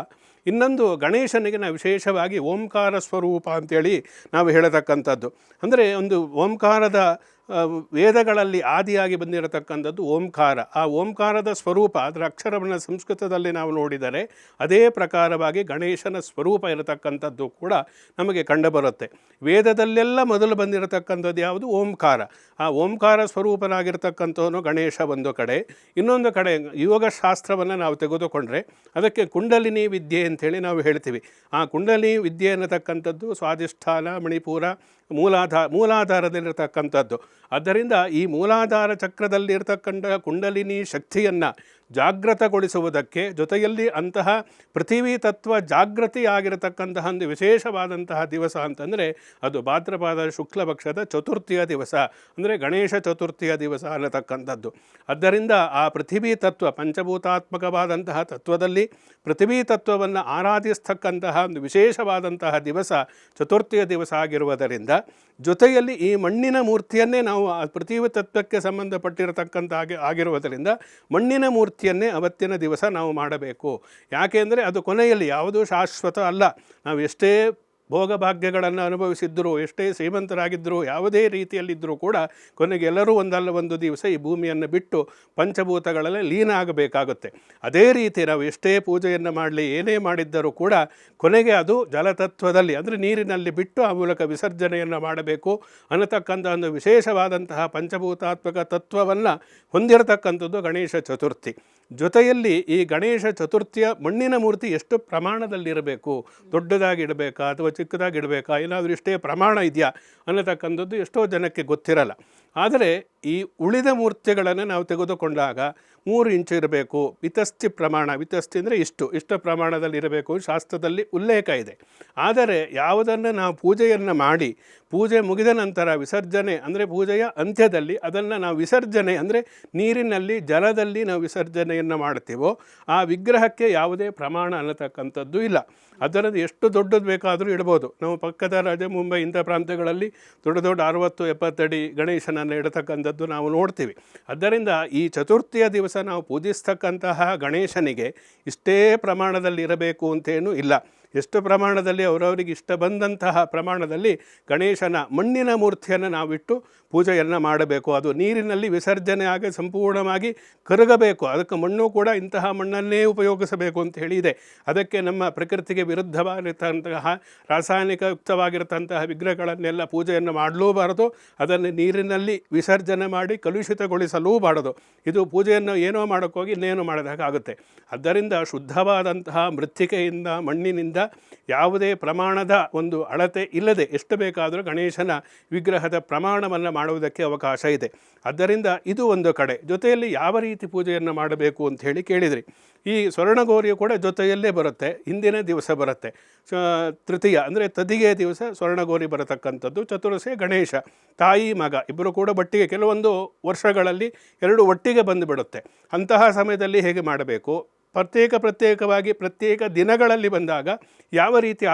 ಇನ್ನೊಂದು ಗಣೇಶನಿಗೆ ನಾವು ವಿಶೇಷವಾಗಿ ಓಂಕಾರ ಸ್ವರೂಪ ಅಂತೇಳಿ ನಾವು ಹೇಳತಕ್ಕಂಥದ್ದು. ಅಂದರೆ ಒಂದು ಓಂಕಾರದ ವೇದಗಳಲ್ಲಿ ಆದಿಯಾಗಿ ಬಂದಿರತಕ್ಕಂಥದ್ದು ಓಂಕಾರ. ಆ ಓಂಕಾರದ ಸ್ವರೂಪ ಅದರ ಅಕ್ಷರವನ್ನು ಸಂಸ್ಕೃತದಲ್ಲಿ ನಾವು ನೋಡಿದರೆ ಅದೇ ಪ್ರಕಾರವಾಗಿ ಗಣೇಶನ ಸ್ವರೂಪ ಇರತಕ್ಕಂಥದ್ದು ಕೂಡ ನಮಗೆ ಕಂಡುಬರುತ್ತೆ. ವೇದದಲ್ಲೆಲ್ಲ ಮೊದಲು ಬಂದಿರತಕ್ಕಂಥದ್ದು ಯಾವುದು, ಓಂಕಾರ. ಆ ಓಂಕಾರ ಸ್ವರೂಪನಾಗಿರ್ತಕ್ಕಂಥವನು ಗಣೇಶ ಒಂದು ಕಡೆ. ಇನ್ನೊಂದು ಕಡೆ ಯೋಗಶಾಸ್ತ್ರವನ್ನು ನಾವು ತೆಗೆದುಕೊಂಡ್ರೆ ಅದಕ್ಕೆ ಕುಂಡಲಿನಿ ವಿದ್ಯೆ ಅಂಥೇಳಿ ನಾವು ಹೇಳ್ತೀವಿ. ಆ ಕುಂಡಲಿನಿ ವಿದ್ಯೆ ಅನ್ನತಕ್ಕಂಥದ್ದು ಸ್ವಾಧಿಷ್ಠಾನ, ಮಣಿಪುರ, ಮೂಲಾಧಾರದಲ್ಲಿರ್ತಕ್ಕಂಥದ್ದು. ಆದ್ದರಿಂದ ಈ ಮೂಲಾಧಾರ ಚಕ್ರದಲ್ಲಿರ್ತಕ್ಕಂಥ ಕುಂಡಲಿನಿ ಶಕ್ತಿಯನ್ನು ಜಾಗೃತಗೊಳಿಸುವುದಕ್ಕೆ ಜೊತೆಯಲ್ಲಿ ಅಂತಹ ಪೃಥ್ವಿ ತತ್ವ ಜಾಗೃತಿಯಾಗಿರತಕ್ಕಂತಹ ಒಂದು ವಿಶೇಷವಾದಂತಹ ದಿವಸ ಅಂತಂದರೆ ಅದು ಭಾದ್ರಪದ ಶುಕ್ಲ ಪಕ್ಷದ ಚತುರ್ಥಿಯ ದಿವಸ, ಅಂದರೆ ಗಣೇಶ ಚತುರ್ಥಿಯ ದಿವಸ ಅನ್ನತಕ್ಕಂಥದ್ದು. ಆದ್ದರಿಂದ ಆ ಪೃಥ್ವಿ ತತ್ವ ಪಂಚಭೂತಾತ್ಮಕವಾದಂತಹ ತತ್ವದಲ್ಲಿ ಪೃಥ್ವಿ ತತ್ವವನ್ನು ಆರಾಧಿಸ್ತಕ್ಕಂತಹ ಒಂದು ವಿಶೇಷವಾದಂತಹ ದಿವಸ ಚತುರ್ಥಿಯ ದಿವಸ ಆಗಿರುವುದರಿಂದ ಜೊತೆಯಲ್ಲಿ ಈ ಮಣ್ಣಿನ ಮೂರ್ತಿಯನ್ನೇ ನಾವು ಆ ಪೃಥ್ವಿ ತತ್ವಕ್ಕೆ ಸಂಬಂಧಪಟ್ಟಿರತಕ್ಕಂಥ ಆಗಿರುವುದರಿಂದ ಮಣ್ಣಿನ ಮೂರ್ತಿಯನ್ನೇ ಅವತ್ತಿನ ದಿವಸ ನಾವು ಮಾಡಬೇಕು. ಯಾಕೆಂದರೆ ಅದು ಕೊನೆಯಲ್ಲಿ ಯಾವುದೂ ಶಾಶ್ವತ ಅಲ್ಲ. ನಾವು ಎಷ್ಟೇ ಭೋಗಭಾಗ್ಯಗಳನ್ನು ಅನುಭವಿಸಿದ್ದರೂ, ಎಷ್ಟೇ ಶ್ರೀಮಂತರಾಗಿದ್ದರೂ, ಯಾವುದೇ ರೀತಿಯಲ್ಲಿದ್ದರೂ ಕೂಡ ಕೊನೆಗೆ ಎಲ್ಲರೂ ಒಂದಲ್ಲ ಒಂದು ದಿವಸ ಈ ಭೂಮಿಯನ್ನು ಬಿಟ್ಟು ಪಂಚಭೂತಗಳಲ್ಲಿ ಲೀನ ಆಗಬೇಕಾಗುತ್ತೆ. ಅದೇ ರೀತಿ ನಾವು ಎಷ್ಟೇ ಪೂಜೆಯನ್ನು ಮಾಡಲಿ, ಏನೇ ಮಾಡಿದ್ದರೂ ಕೂಡ ಕೊನೆಗೆ ಅದು ಜಲತತ್ವದಲ್ಲಿ ಅಂದರೆ ನೀರಿನಲ್ಲಿ ಬಿಟ್ಟು ಆ ಮೂಲಕ ವಿಸರ್ಜನೆಯನ್ನು ಮಾಡಬೇಕು ಅನ್ನತಕ್ಕಂಥ ಒಂದು ವಿಶೇಷವಾದಂತಹ ಪಂಚಭೂತಾತ್ಮಕ ತತ್ವವನ್ನು ಹೊಂದಿರತಕ್ಕಂಥದ್ದು ಗಣೇಶ ಚತುರ್ಥಿ. ಜೊತೆಯಲ್ಲಿ ಈ ಗಣೇಶ ಚತುರ್ಥಿಯ ಮಣ್ಣಿನ ಮೂರ್ತಿ ಎಷ್ಟು ಪ್ರಮಾಣದಲ್ಲಿರಬೇಕು, ದೊಡ್ಡದಾಗಿಡಬೇಕಾ ಅಥವಾ ಚಿಕ್ಕದಾಗಿಡಬೇಕಾ, ಏನಾದರೂ ಇಷ್ಟೇ ಪ್ರಮಾಣ ಇದೆಯಾ ಅನ್ನತಕ್ಕಂಥದ್ದು ಎಷ್ಟೋ ಜನಕ್ಕೆ ಗೊತ್ತಿರಲ್ಲ. ಆದರೆ ಈ ಉಳಿದ ಮೂರ್ತಿಗಳನ್ನು ನಾವು ತೆಗೆದುಕೊಂಡಾಗ 3 ಇಂಚು ಇರಬೇಕು, ವಿತಸ್ತಿ ಪ್ರಮಾಣ, ವಿತಸ್ತಿ ಅಂದರೆ ಇಷ್ಟ ಪ್ರಮಾಣದಲ್ಲಿ ಇರಬೇಕು ಶಾಸ್ತ್ರದಲ್ಲಿ ಉಲ್ಲೇಖ ಇದೆ. ಆದರೆ ಯಾವುದನ್ನು ನಾವು ಪೂಜೆಯನ್ನು ಮಾಡಿ ಪೂಜೆ ಮುಗಿದ ನಂತರ ವಿಸರ್ಜನೆ ಅಂದರೆ ಪೂಜೆಯ ಅಂತ್ಯದಲ್ಲಿ ಅದನ್ನು ನಾವು ವಿಸರ್ಜನೆ ಅಂದರೆ ನೀರಿನಲ್ಲಿ ಜಲದಲ್ಲಿ ನಾವು ವಿಸರ್ಜನೆಯನ್ನು ಮಾಡ್ತೀವೋ ಆ ವಿಗ್ರಹಕ್ಕೆ ಯಾವುದೇ ಪ್ರಮಾಣ ಅನ್ನತಕ್ಕಂಥದ್ದು ಇಲ್ಲ. ಅದರದ್ದು ಎಷ್ಟು ದೊಡ್ಡದು ಬೇಕಾದರೂ ಇಡ್ಬೋದು. ನಾವು ಪಕ್ಕದ ರಾಜ್ಯ ಮುಂಬೈ ಇಂಥ ಪ್ರಾಂತ್ಯಗಳಲ್ಲಿ ದೊಡ್ಡ 60-70 ಅಡಿ ಗಣೇಶನನ್ನು ಇಡತಕ್ಕಂಥದ್ದು ನಾವು ನೋಡ್ತೀವಿ. ಆದ್ದರಿಂದ ಈ ಚತುರ್ಥಿಯ ದಿವಸ ನಾವು ಪೂಜಿಸ್ತಕ್ಕಂತಹ ಗಣೇಶನಿಗೆ ಇಷ್ಟೇ ಪ್ರಮಾಣದಲ್ಲಿ ಇರಬೇಕು ಅಂತೇನೂ ಇಲ್ಲ. ಎಷ್ಟು ಪ್ರಮಾಣದಲ್ಲಿ ಅವರವರಿಗೆ ಇಷ್ಟ ಬಂದಂತಹ ಪ್ರಮಾಣದಲ್ಲಿ ಗಣೇಶನ ಮಣ್ಣಿನ ಮೂರ್ತಿಯನ್ನು ನಾವಿಟ್ಟು ಪೂಜೆಯನ್ನು ಮಾಡಬೇಕು. ಅದು ನೀರಿನಲ್ಲಿ ವಿಸರ್ಜನೆ ಆಗಿ ಸಂಪೂರ್ಣವಾಗಿ ಕರಗಬೇಕು. ಅದಕ್ಕೆ ಮಣ್ಣು ಕೂಡ ಇಂತಹ ಮಣ್ಣನ್ನೇ ಉಪಯೋಗಿಸಬೇಕು ಅಂತ ಹೇಳಿದೆ. ಅದಕ್ಕೆ ನಮ್ಮ ಪ್ರಕೃತಿಗೆ ವಿರುದ್ಧವಾಗಿರ್ತಂತಹ ರಾಸಾಯನಿಕಯುಕ್ತವಾಗಿರ್ತಂತಹ ವಿಗ್ರಹಗಳನ್ನೆಲ್ಲ ಪೂಜೆಯನ್ನು ಮಾಡಲೂಬಾರದು, ಅದನ್ನು ನೀರಿನಲ್ಲಿ ವಿಸರ್ಜನೆ ಮಾಡಿ ಕಲುಷಿತಗೊಳಿಸಲೂಬಾರದು. ಇದು ಪೂಜೆಯನ್ನು ಏನೋ ಮಾಡೋಕ್ಕೋಗಿ ಇನ್ನೇನು ಮಾಡೋದಕ್ಕಾಗುತ್ತೆ. ಆದ್ದರಿಂದ ಶುದ್ಧವಾದಂತಹ ಮೃತ್ತಿಕೆಯಿಂದ ಮಣ್ಣಿನಿಂದ ಯಾವುದೇ ಪ್ರಮಾಣದ ಒಂದು ಅಳತೆ ಇಲ್ಲದೆ ಎಷ್ಟು ಬೇಕಾದರೂ ಗಣೇಶನ ವಿಗ್ರಹದ ಪ್ರಮಾಣವನ್ನು ಮಾಡುವುದಕ್ಕೆ ಅವಕಾಶ ಇದೆ. ಆದ್ದರಿಂದ ಇದು ಒಂದು ಕಡೆ. ಜೊತೆಯಲ್ಲಿ ಯಾವ ರೀತಿ ಪೂಜೆಯನ್ನು ಮಾಡಬೇಕು ಅಂತ ಹೇಳಿ ಕೇಳಿದ್ರಿ. ಈ ಸ್ವರ್ಣಗೌರಿಯು ಕೂಡ ಜೊತೆಯಲ್ಲೇ ಬರುತ್ತೆ, ಹಿಂದಿನ ದಿವಸ ಬರುತ್ತೆ. ತೃತೀಯ ಅಂದರೆ ತದಿಗೆ ದಿವಸ ಸ್ವರ್ಣಗೌರಿ ಬರತಕ್ಕಂಥದ್ದು. ಚತುರ್ಸೆ ಗಣೇಶ, ತಾಯಿ ಮಗ ಇಬ್ಬರು ಕೂಡ ಒಟ್ಟಿಗೆ, ಕೆಲವೊಂದು ವರ್ಷಗಳಲ್ಲಿ ಎರಡು ಒಟ್ಟಿಗೆ ಬಂದುಬಿಡುತ್ತೆ. ಅಂತಹ ಸಮಯದಲ್ಲಿ ಹೇಗೆ ಮಾಡಬೇಕು, ಪ್ರತ್ಯೇಕವಾಗಿ ಪ್ರತ್ಯೇಕ ದಿನಗಳಲ್ಲಿ ಬಂದಾಗ ಯಾವ ರೀತಿ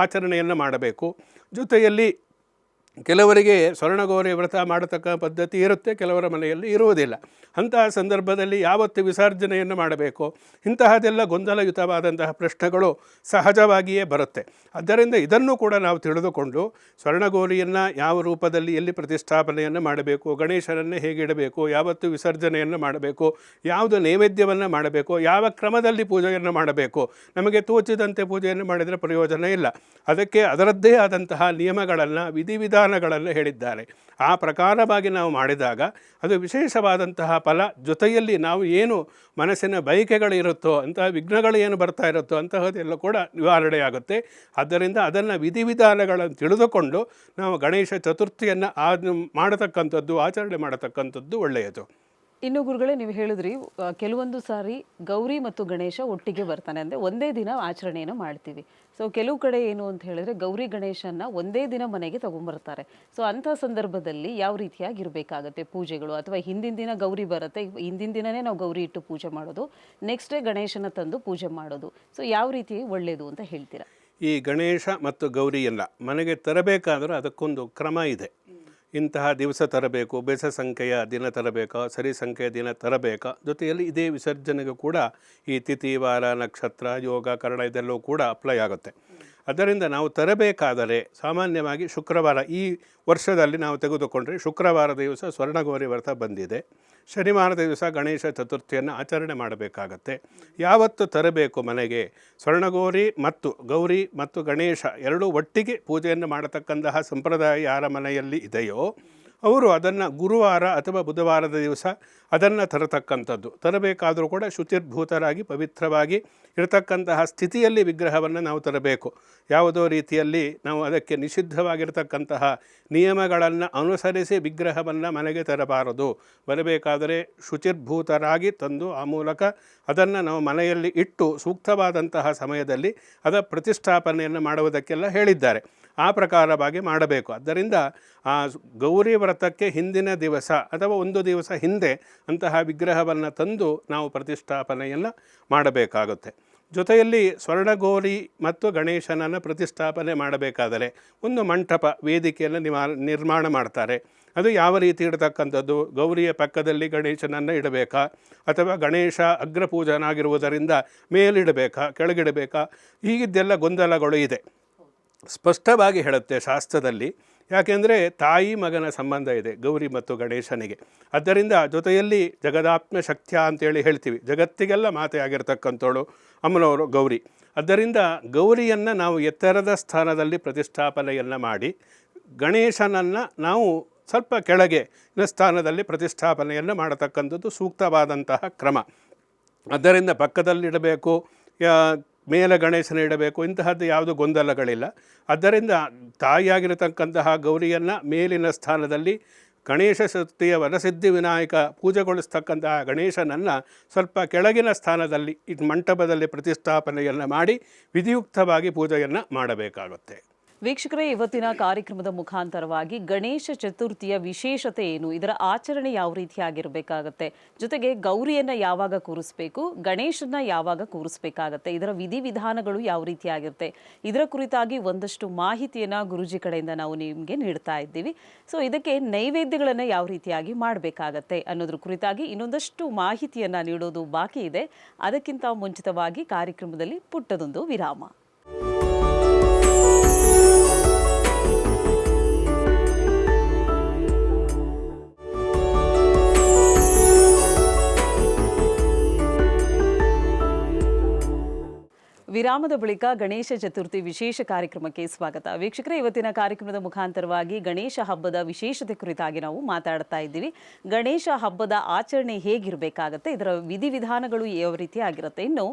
ಆಚರಣೆಯನ್ನು ಮಾಡಬೇಕು. ಜೊತೆಯಲ್ಲಿ ಕೆಲವರಿಗೆ ಸ್ವರ್ಣಗೌರಿ ವ್ರತ ಮಾಡತಕ್ಕ ಪದ್ಧತಿ ಇರುತ್ತೆ, ಕೆಲವರ ಮನೆಯಲ್ಲಿ ಇರುವುದಿಲ್ಲ. ಅಂತಹ ಸಂದರ್ಭದಲ್ಲಿ ಯಾವತ್ತು ವಿಸರ್ಜನೆಯನ್ನು ಮಾಡಬೇಕು, ಇಂತಹದೆಲ್ಲ ಗೊಂದಲಯುತವಾದಂತಹ ಪ್ರಶ್ನೆಗಳು ಸಹಜವಾಗಿಯೇ ಬರುತ್ತೆ. ಆದ್ದರಿಂದ ಇದನ್ನು ಕೂಡ ನಾವು ತಿಳಿದುಕೊಂಡು ಸ್ವರ್ಣಗೌರಿಯನ್ನು ಯಾವ ರೂಪದಲ್ಲಿ ಎಲ್ಲಿ ಪ್ರತಿಷ್ಠಾಪನೆಯನ್ನು ಮಾಡಬೇಕು, ಗಣೇಶನನ್ನೇ ಹೇಗಿಡಬೇಕು, ಯಾವತ್ತು ವಿಸರ್ಜನೆಯನ್ನು ಮಾಡಬೇಕು, ಯಾವುದು ನೈವೇದ್ಯವನ್ನು ಮಾಡಬೇಕು, ಯಾವ ಕ್ರಮದಲ್ಲಿ ಪೂಜೆಯನ್ನು ಮಾಡಬೇಕು. ನಮಗೆ ತೋಚಿದಂತೆ ಪೂಜೆಯನ್ನು ಮಾಡಿದರೆ ಪ್ರಯೋಜನ ಇಲ್ಲ. ಅದಕ್ಕೆ ಅದರದ್ದೇ ಆದಂತಹ ನಿಯಮಗಳನ್ನು, ವಿಧಿವಿಧಾನಗಳನ್ನು ಹೇಳಿದ್ದಾರೆ. ಆ ಪ್ರಕಾರವಾಗಿ ನಾವು ಮಾಡಿದಾಗ ಅದು ವಿಶೇಷವಾದಂತಹ ಫಲ. ಜೊತೆಯಲ್ಲಿ ನಾವು ಏನು ಮನಸ್ಸಿನ ಬಯಕೆಗಳಿರುತ್ತೋ, ಅಂತಹ ವಿಘ್ನಗಳು ಏನು ಬರ್ತಾ ಇರುತ್ತೋ ಅಂತಹದೆಲ್ಲ ಕೂಡ ನಿವಾರಣೆಯಾಗುತ್ತೆ. ಆದ್ದರಿಂದ ಅದನ್ನು ವಿಧಿವಿಧಾನಗಳನ್ನು ತಿಳಿದುಕೊಂಡು ನಾವು ಗಣೇಶ ಚತುರ್ಥಿಯನ್ನು ಮಾಡತಕ್ಕಂಥದ್ದು, ಆಚರಣೆ ಮಾಡತಕ್ಕಂಥದ್ದು ಒಳ್ಳೆಯದು. ಇನ್ನು ಗುರುಗಳೇ, ನೀವು ಹೇಳಿದ್ರಿ ಕೆಲವೊಂದು ಸಾರಿ ಗೌರಿ ಮತ್ತು ಗಣೇಶ ಒಟ್ಟಿಗೆ ಬರ್ತಾನೆ, ಅಂದರೆ ಒಂದೇ ದಿನ ಆಚರಣೆಯನ್ನು ಮಾಡ್ತೀವಿ. ಸೊ ಕೆಲವು ಕಡೆ ಏನು ಅಂತ ಹೇಳಿದ್ರೆ ಗೌರಿ ಗಣೇಶನ ಒಂದೇ ದಿನ ಮನೆಗೆ ತಗೊಂಡ್ಬರ್ತಾರೆ. ಸೊ ಅಂಥ ಸಂದರ್ಭದಲ್ಲಿ ಯಾವ ರೀತಿಯಾಗಿ ಇರಬೇಕಾಗತ್ತೆ ಪೂಜೆಗಳು, ಅಥವಾ ಹಿಂದಿನ ದಿನ ಗೌರಿ ಬರುತ್ತೆ, ಹಿಂದಿನ ದಿನನೇ ನಾವು ಗೌರಿ ಇಟ್ಟು ಪೂಜೆ ಮಾಡೋದು, ನೆಕ್ಸ್ಟ್ ಡೇ ಗಣೇಶನ ತಂದು ಪೂಜೆ ಮಾಡೋದು. ಸೊ ಯಾವ ರೀತಿ ಒಳ್ಳೆಯದು ಅಂತ ಹೇಳ್ತೀರಾ? ಈ ಗಣೇಶ ಮತ್ತು ಗೌರಿಯನ್ನು ಮನೆಗೆ ತರಬೇಕಾದ್ರೆ ಅದಕ್ಕೊಂದು ಕ್ರಮ ಇದೆ. ಇಂತಹ ದಿವಸ ತರಬೇಕು, ಬೆಸ ಸಂಖ್ಯೆಯ ದಿನ ತರಬೇಕಾ, ಸರಿ ಸಂಖ್ಯೆಯ ದಿನ ತರಬೇಕಾ. ಜೊತೆಯಲ್ಲಿ ಇದೇ ವಿಸರ್ಜನೆಗೂ ಕೂಡ ಈ ತಿಥಿ, ವಾರ, ನಕ್ಷತ್ರ, ಯೋಗ, ಕರಣ ಇದೆಲ್ಲವೂ ಕೂಡ ಅಪ್ಲೈ ಆಗುತ್ತೆ. ಅದರಿಂದ ನಾವು ತರಬೇಕಾದರೆ ಸಾಮಾನ್ಯವಾಗಿ ಶುಕ್ರವಾರ, ಈ ವರ್ಷದಲ್ಲಿ ನಾವು ತೆಗೆದುಕೊಂಡ್ರೆ ಶುಕ್ರವಾರ ದಿವಸ ಸ್ವರ್ಣಗೌರಿ ವ್ರತ ಬಂದಿದೆ, ಶನಿವಾರದ ದಿವಸ ಗಣೇಶ ಚತುರ್ಥಿಯನ್ನು ಆಚರಣೆ ಮಾಡಬೇಕಾಗತ್ತೆ. ಯಾವತ್ತು ತರಬೇಕು ಮನೆಗೆ ಸ್ವರ್ಣಗೌರಿ ಮತ್ತು ಗೌರಿ ಮತ್ತು ಗಣೇಶ ಎರಡೂ ಒಟ್ಟಿಗೆ ಪೂಜೆಯನ್ನು ಮಾಡತಕ್ಕಂತಹ ಸಂಪ್ರದಾಯ ಯಾರ ಮನೆಯಲ್ಲಿ ಇದೆಯೋ ಅವರು ಅದನ್ನು ಗುರುವಾರ ಅಥವಾ ಬುಧವಾರದ ದಿವಸ ಅದನ್ನು ತರತಕ್ಕಂಥದ್ದು. ತರಬೇಕಾದರೂ ಕೂಡ ಶುಚಿರ್ಭೂತರಾಗಿ ಪವಿತ್ರವಾಗಿ ಇರತಕ್ಕಂತಹ ಸ್ಥಿತಿಯಲ್ಲಿ ವಿಗ್ರಹವನ್ನು ನಾವು ತರಬೇಕು. ಯಾವುದೋ ರೀತಿಯಲ್ಲಿ ನಾವು ಅದಕ್ಕೆ ನಿಷಿದ್ಧವಾಗಿರತಕ್ಕಂತಹ ನಿಯಮಗಳನ್ನು ಅನುಸರಿಸಿ ವಿಗ್ರಹವನ್ನು ಮನೆಗೆ ತರಬಾರದು. ಬರಬೇಕಾದರೆ ಶುಚಿರ್ಭೂತರಾಗಿ ತಂದು ಆ ಮೂಲಕ ಅದನ್ನು ನಾವು ಮನೆಯಲ್ಲಿ ಇಟ್ಟು ಸೂಕ್ತವಾದಂತಹ ಸಮಯದಲ್ಲಿ ಅದರ ಪ್ರತಿಷ್ಠಾಪನೆಯನ್ನು ಮಾಡುವುದಕ್ಕೆಲ್ಲ ಹೇಳಿದ್ದಾರೆ. ಆ ಪ್ರಕಾರವಾಗಿ ಮಾಡಬೇಕು. ಆದ್ದರಿಂದ ಆ ಗೌರಿ ವ್ರತಕ್ಕೆ ಹಿಂದಿನ ದಿವಸ ಅಥವಾ ಒಂದು ದಿವಸ ಹಿಂದೆ ಅಂತಹ ವಿಗ್ರಹವನ್ನು ತಂದು ನಾವು ಪ್ರತಿಷ್ಠಾಪನೆಯನ್ನು ಮಾಡಬೇಕಾಗುತ್ತೆ. ಜೊತೆಯಲ್ಲಿ ಸ್ವರ್ಣಗೌರಿ ಮತ್ತು ಗಣೇಶನನ್ನು ಪ್ರತಿಷ್ಠಾಪನೆ ಮಾಡಬೇಕಾದರೆ ಒಂದು ಮಂಟಪ, ವೇದಿಕೆಯನ್ನು ನಿರ್ಮಾಣ ಮಾಡ್ತಾರೆ. ಅದು ಯಾವ ರೀತಿ ಇಡತಕ್ಕಂಥದ್ದು, ಗೌರಿಯ ಪಕ್ಕದಲ್ಲಿ ಗಣೇಶನನ್ನು ಇಡಬೇಕಾ, ಅಥವಾ ಗಣೇಶ ಅಗ್ರಪೂಜನಾಗಿರುವುದರಿಂದ ಮೇಲಿಡಬೇಕಾ, ಕೆಳಗಿಡಬೇಕಾ, ಹೀಗಿದ್ದೆಲ್ಲ ಗೊಂದಲಗಳು ಇದೆ. ಸ್ಪಷ್ಟವಾಗಿ ಹೇಳುತ್ತೆ ಶಾಸ್ತ್ರದಲ್ಲಿ. ಯಾಕೆಂದರೆ ತಾಯಿ ಮಗನ ಸಂಬಂಧ ಇದೆ ಗೌರಿ ಮತ್ತು ಗಣೇಶನಿಗೆ. ಆದ್ದರಿಂದ ಜೊತೆಯಲ್ಲಿ ಜಗದಾತ್ಮ ಶಕ್ತಿಯ ಅಂತೇಳಿ ಹೇಳ್ತೀವಿ, ಜಗತ್ತಿಗೆಲ್ಲ ಮಾತೆ ಆಗಿರ್ತಕ್ಕಂಥವಳು ಅಮ್ಮನವರು ಗೌರಿ. ಆದ್ದರಿಂದ ಗೌರಿಯನ್ನು ನಾವು ಎತ್ತರದ ಸ್ಥಾನದಲ್ಲಿ ಪ್ರತಿಷ್ಠಾಪನೆಯನ್ನು ಮಾಡಿ, ಗಣೇಶನನ್ನು ನಾವು ಸ್ವಲ್ಪ ಕೆಳಗೆ ಸ್ಥಾನದಲ್ಲಿ ಪ್ರತಿಷ್ಠಾಪನೆಯನ್ನು ಮಾಡತಕ್ಕಂಥದ್ದು ಸೂಕ್ತವಾದಂತಹ ಕ್ರಮ. ಆದ್ದರಿಂದ ಪಕ್ಕದಲ್ಲಿಡಬೇಕು, ಮೇಲೆ ಗಣೇಶನ ಇಡಬೇಕು, ಇಂತಹದ್ದು ಯಾವುದು ಗೊಂದಲಗಳಿಲ್ಲ. ಆದ್ದರಿಂದ ತಾಯಿಯಾಗಿರತಕ್ಕಂತಹ ಗೌರಿಯನ್ನು ಮೇಲಿನ ಸ್ಥಾನದಲ್ಲಿ, ಗಣೇಶ ಚತುರ್ಥಿಯ ವರಸಿದ್ಧಿ ವಿನಾಯಕ ಪೂಜೆಗೊಳಿಸ್ತಕ್ಕಂತಹ ಗಣೇಶನನ್ನು ಸ್ವಲ್ಪ ಕೆಳಗಿನ ಸ್ಥಾನದಲ್ಲಿ ಮಂಟಪದಲ್ಲಿ ಪ್ರತಿಷ್ಠಾಪನೆಯನ್ನು ಮಾಡಿ ವಿಧಿಯುಕ್ತವಾಗಿ ಪೂಜೆಯನ್ನು ಮಾಡಬೇಕಾಗುತ್ತೆ. ವೀಕ್ಷಕರೇ, ಇವತ್ತಿನ ಕಾರ್ಯಕ್ರಮದ ಮುಖಾಂತರವಾಗಿ ಗಣೇಶ ಚತುರ್ಥಿಯ ವಿಶೇಷತೆ ಏನು, ಇದರ ಆಚರಣೆ ಯಾವ ರೀತಿಯಾಗಿರಬೇಕಾಗತ್ತೆ, ಜೊತೆಗೆ ಗೌರಿಯನ್ನು ಯಾವಾಗ ಕೂರಿಸ್ಬೇಕು, ಗಣೇಶನ ಯಾವಾಗ ಕೂರಿಸ್ಬೇಕಾಗತ್ತೆ, ಇದರ ವಿಧಿವಿಧಾನಗಳು ಯಾವ ರೀತಿಯಾಗಿರುತ್ತೆ, ಇದರ ಕುರಿತಾಗಿ ಒಂದಷ್ಟು ಮಾಹಿತಿಯನ್ನು ಗುರೂಜಿ ಕಡೆಯಿಂದ ನಾವು ನಿಮಗೆ ನೀಡ್ತಾ ಇದ್ದೀವಿ. ಸೊ ಇದಕ್ಕೆ ನೈವೇದ್ಯಗಳನ್ನು ಯಾವ ರೀತಿಯಾಗಿ ಮಾಡಬೇಕಾಗತ್ತೆ ಅನ್ನೋದ್ರ ಕುರಿತಾಗಿ ಇನ್ನೊಂದಷ್ಟು ಮಾಹಿತಿಯನ್ನು ನೀಡೋದು ಬಾಕಿ ಇದೆ. ಅದಕ್ಕಿಂತ ಮುಂಚಿತವಾಗಿ ಕಾರ್ಯಕ್ರಮದಲ್ಲಿ ಪುಟ್ಟದೊಂದು ವಿರಾಮ. ವಿರಾಮದ ಬಳಿಕ ಗಣೇಶ ಚತುರ್ಥಿ ವಿಶೇಷ ಕಾರ್ಯಕ್ರಮಕ್ಕೆ ಸ್ವಾಗತ. ವೀಕ್ಷಕರೇ, ಇವತ್ತಿನ ಕಾರ್ಯಕ್ರಮದ ಮುಖಾಂತರವಾಗಿ ಗಣೇಶ ಹಬ್ಬದ ವಿಶೇಷತೆ ಕುರಿತಾಗಿ ನಾವು ಮಾತಾಡ್ತಾ ಇದ್ದೀವಿ. ಗಣೇಶ ಹಬ್ಬದ ಆಚರಣೆ ಹೇಗಿರಬೇಕಾಗತ್ತೆ, ಇದರ ವಿಧಿವಿಧಾನಗಳು ಯಾವ ರೀತಿ ಆಗಿರುತ್ತೆ, ಇನ್ನು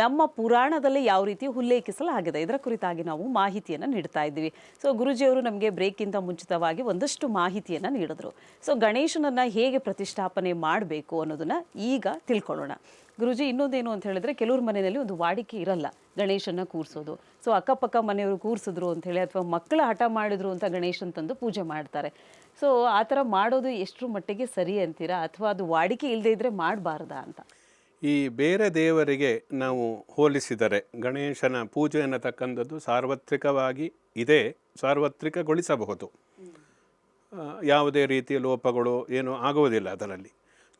ನಮ್ಮ ಪುರಾಣದಲ್ಲಿ ಯಾವ ರೀತಿ ಉಲ್ಲೇಖಿಸಲಾಗಿದೆ, ಇದರ ಕುರಿತಾಗಿ ನಾವು ಮಾಹಿತಿಯನ್ನು ನೀಡ್ತಾ ಇದ್ದೀವಿ. ಸೊ ಗುರುಜಿಯವರು ನಮಗೆ ಬ್ರೇಕ್ಗಿಂತ ಮುಂಚಿತವಾಗಿ ಒಂದಷ್ಟು ಮಾಹಿತಿಯನ್ನು ನೀಡಿದ್ರು. ಸೊ ಗಣೇಶನನ್ನ ಹೇಗೆ ಪ್ರತಿಷ್ಠಾಪನೆ ಮಾಡಬೇಕು ಅನ್ನೋದನ್ನ ಈಗ ತಿಳ್ಕೊಳ್ಳೋಣ. ಗುರುಜಿ, ಇನ್ನೊಂದೇನು ಅಂತ ಹೇಳಿದ್ರೆ, ಕೆಲವ್ರ ಮನೆಯಲ್ಲಿ ಒಂದು ವಾಡಿಕೆ ಇರಲ್ಲ ಗಣೇಶನ ಕೂರಿಸೋದು. ಸೊ ಅಕ್ಕಪಕ್ಕ ಮನೆಯವರು ಕೂರಿಸಿದ್ರು ಅಂತ ಹೇಳಿ ಅಥವಾ ಮಕ್ಕಳ ಹಠ ಮಾಡಿದ್ರು ಅಂತ ಗಣೇಶನ್ ತಂದು ಪೂಜೆ ಮಾಡ್ತಾರೆ. ಸೊ ಆ ಥರ ಮಾಡೋದು ಎಷ್ಟರ ಮಟ್ಟಿಗೆ ಸರಿ ಅಂತೀರಾ, ಅಥವಾ ಅದು ವಾಡಿಕೆ ಇಲ್ಲದೆ ಇದ್ರೆ ಮಾಡಬಾರ್ದಾ ಅಂತ? ಈ ಬೇರೆ ದೇವರಿಗೆ ನಾವು ಹೋಲಿಸಿದರೆ ಗಣೇಶನ ಪೂಜೆ ಅನ್ನತಕ್ಕಂಥದ್ದು ಸಾರ್ವತ್ರಿಕವಾಗಿ ಇದೆ, ಸಾರ್ವತ್ರಿಕಗೊಳಿಸಬಹುದು. ಯಾವುದೇ ರೀತಿಯ ಲೋಪಗಳು ಏನೂ ಆಗುವುದಿಲ್ಲ ಅದರಲ್ಲಿ.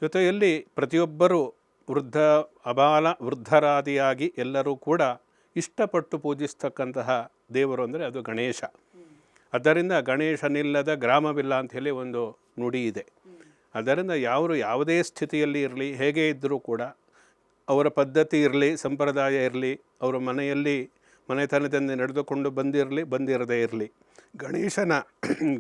ಜೊತೆಯಲ್ಲಿ ಪ್ರತಿಯೊಬ್ಬರೂ ವೃದ್ಧರಾದಿಯಾಗಿ ಎಲ್ಲರೂ ಕೂಡ ಇಷ್ಟಪಟ್ಟು ಪೂಜಿಸ್ತಕ್ಕಂತಹ ದೇವರು ಅಂದರೆ ಅದು ಗಣೇಶ. ಆದ್ದರಿಂದ ಗಣೇಶನಿಲ್ಲದ ಗ್ರಾಮವಿಲ್ಲ ಅಂಥೇಳಿ ಒಂದು ನುಡಿ ಇದೆ. ಆದ್ದರಿಂದ ಯಾವುದೇ ಸ್ಥಿತಿಯಲ್ಲಿ ಇರಲಿ, ಹೇಗೆ ಇದ್ದರೂ ಕೂಡ ಅವರ ಪದ್ಧತಿ ಇರಲಿ, ಸಂಪ್ರದಾಯ ಇರಲಿ, ಅವರ ಮನೆತನದಿಂದ ನಡೆದುಕೊಂಡು ಬಂದಿರದೇ ಇರಲಿ,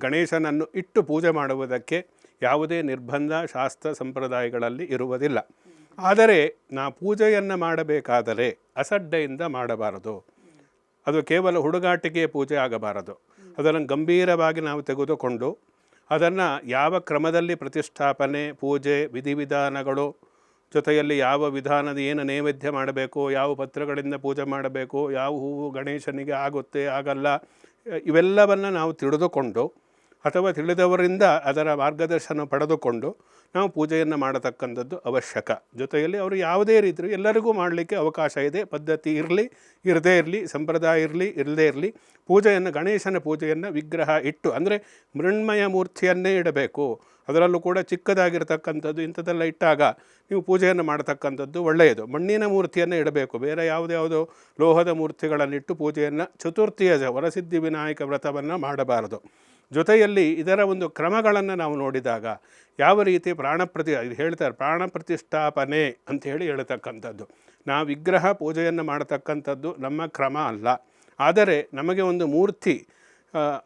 ಗಣೇಶನನ್ನು ಇಟ್ಟು ಪೂಜೆ ಮಾಡುವುದಕ್ಕೆ ಯಾವುದೇ ನಿರ್ಬಂಧ ಶಾಸ್ತ್ರ ಸಂಪ್ರದಾಯಗಳಲ್ಲಿ ಇರುವುದಿಲ್ಲ. ಆದರೆ ಪೂಜೆಯನ್ನು ಮಾಡಬೇಕಾದರೆ ಅಸಡ್ಡೆಯಿಂದ ಮಾಡಬಾರದು. ಅದು ಕೇವಲ ಹುಡುಗಾಟಿಕೆಯ ಪೂಜೆ ಆಗಬಾರದು. ಅದನ್ನು ಗಂಭೀರವಾಗಿ ನಾವು ತೆಗೆದುಕೊಂಡು ಅದನ್ನು ಯಾವ ಕ್ರಮದಲ್ಲಿ ಪ್ರತಿಷ್ಠಾಪನೆ, ಪೂಜೆ, ವಿಧಿವಿಧಾನಗಳು, ಜೊತೆಯಲ್ಲಿ ಯಾವ ವಿಧಾನದ ಏನು ನೈವೇದ್ಯ ಮಾಡಬೇಕು, ಯಾವ ಪತ್ರಗಳಿಂದ ಪೂಜೆ ಮಾಡಬೇಕು, ಯಾವ ಹೂವು ಗಣೇಶನಿಗೆ ಆಗುತ್ತೆ ಆಗಲ್ಲ, ಇವೆಲ್ಲವನ್ನು ನಾವು ತಿಳಿದುಕೊಂಡು ಅಥವಾ ತಿಳಿದವರಿಂದ ಅದರ ಮಾರ್ಗದರ್ಶನ ಪಡೆದುಕೊಂಡು ನಾವು ಪೂಜೆಯನ್ನು ಮಾಡತಕ್ಕಂಥದ್ದು ಅವಶ್ಯಕ. ಜೊತೆಯಲ್ಲಿ ಅವರು ಯಾವುದೇ ರೀತಿ ಎಲ್ಲರಿಗೂ ಮಾಡಲಿಕ್ಕೆ ಅವಕಾಶ ಇದೆ. ಪದ್ಧತಿ ಇರಲಿ ಇರದೇ ಇರಲಿ, ಸಂಪ್ರದಾಯ ಇರಲಿ ಇರದೇ ಇರಲಿ, ಗಣೇಶನ ಪೂಜೆಯನ್ನು ವಿಗ್ರಹ ಇಟ್ಟು, ಅಂದರೆ ಮೃಣ್ಮಯ ಮೂರ್ತಿಯನ್ನೇ ಇಡಬೇಕು. ಅದರಲ್ಲೂ ಕೂಡ ಚಿಕ್ಕದಾಗಿರ್ತಕ್ಕಂಥದ್ದು ಇಂಥದ್ದೆಲ್ಲ ಇಟ್ಟಾಗ ನೀವು ಪೂಜೆಯನ್ನು ಮಾಡತಕ್ಕಂಥದ್ದು ಒಳ್ಳೆಯದು. ಮಣ್ಣಿನ ಮೂರ್ತಿಯನ್ನು ಇಡಬೇಕು, ಬೇರೆ ಯಾವುದ್ಯಾವುದೋ ಲೋಹದ ಮೂರ್ತಿಗಳನ್ನಿಟ್ಟು ಪೂಜೆಯನ್ನು ಚತುರ್ಥಿಯ ವರಸಿದ್ಧಿ ವಿನಾಯಕ ವ್ರತವನ್ನು ಮಾಡಬಾರದು. ಜೊತೆಯಲ್ಲಿ ಇದರ ಒಂದು ಕ್ರಮಗಳನ್ನು ನಾವು ನೋಡಿದಾಗ ಯಾವ ರೀತಿ ಹೇಳ್ತಾರೆ ಪ್ರಾಣ ಪ್ರತಿಷ್ಠಾಪನೆ ಅಂಥೇಳಿ ಹೇಳ್ತಕ್ಕಂಥದ್ದು. ನಾವು ವಿಗ್ರಹ ಪೂಜೆಯನ್ನು ಮಾಡತಕ್ಕಂಥದ್ದು ನಮ್ಮ ಕ್ರಮ ಅಲ್ಲ. ಆದರೆ ನಮಗೆ ಒಂದು ಮೂರ್ತಿ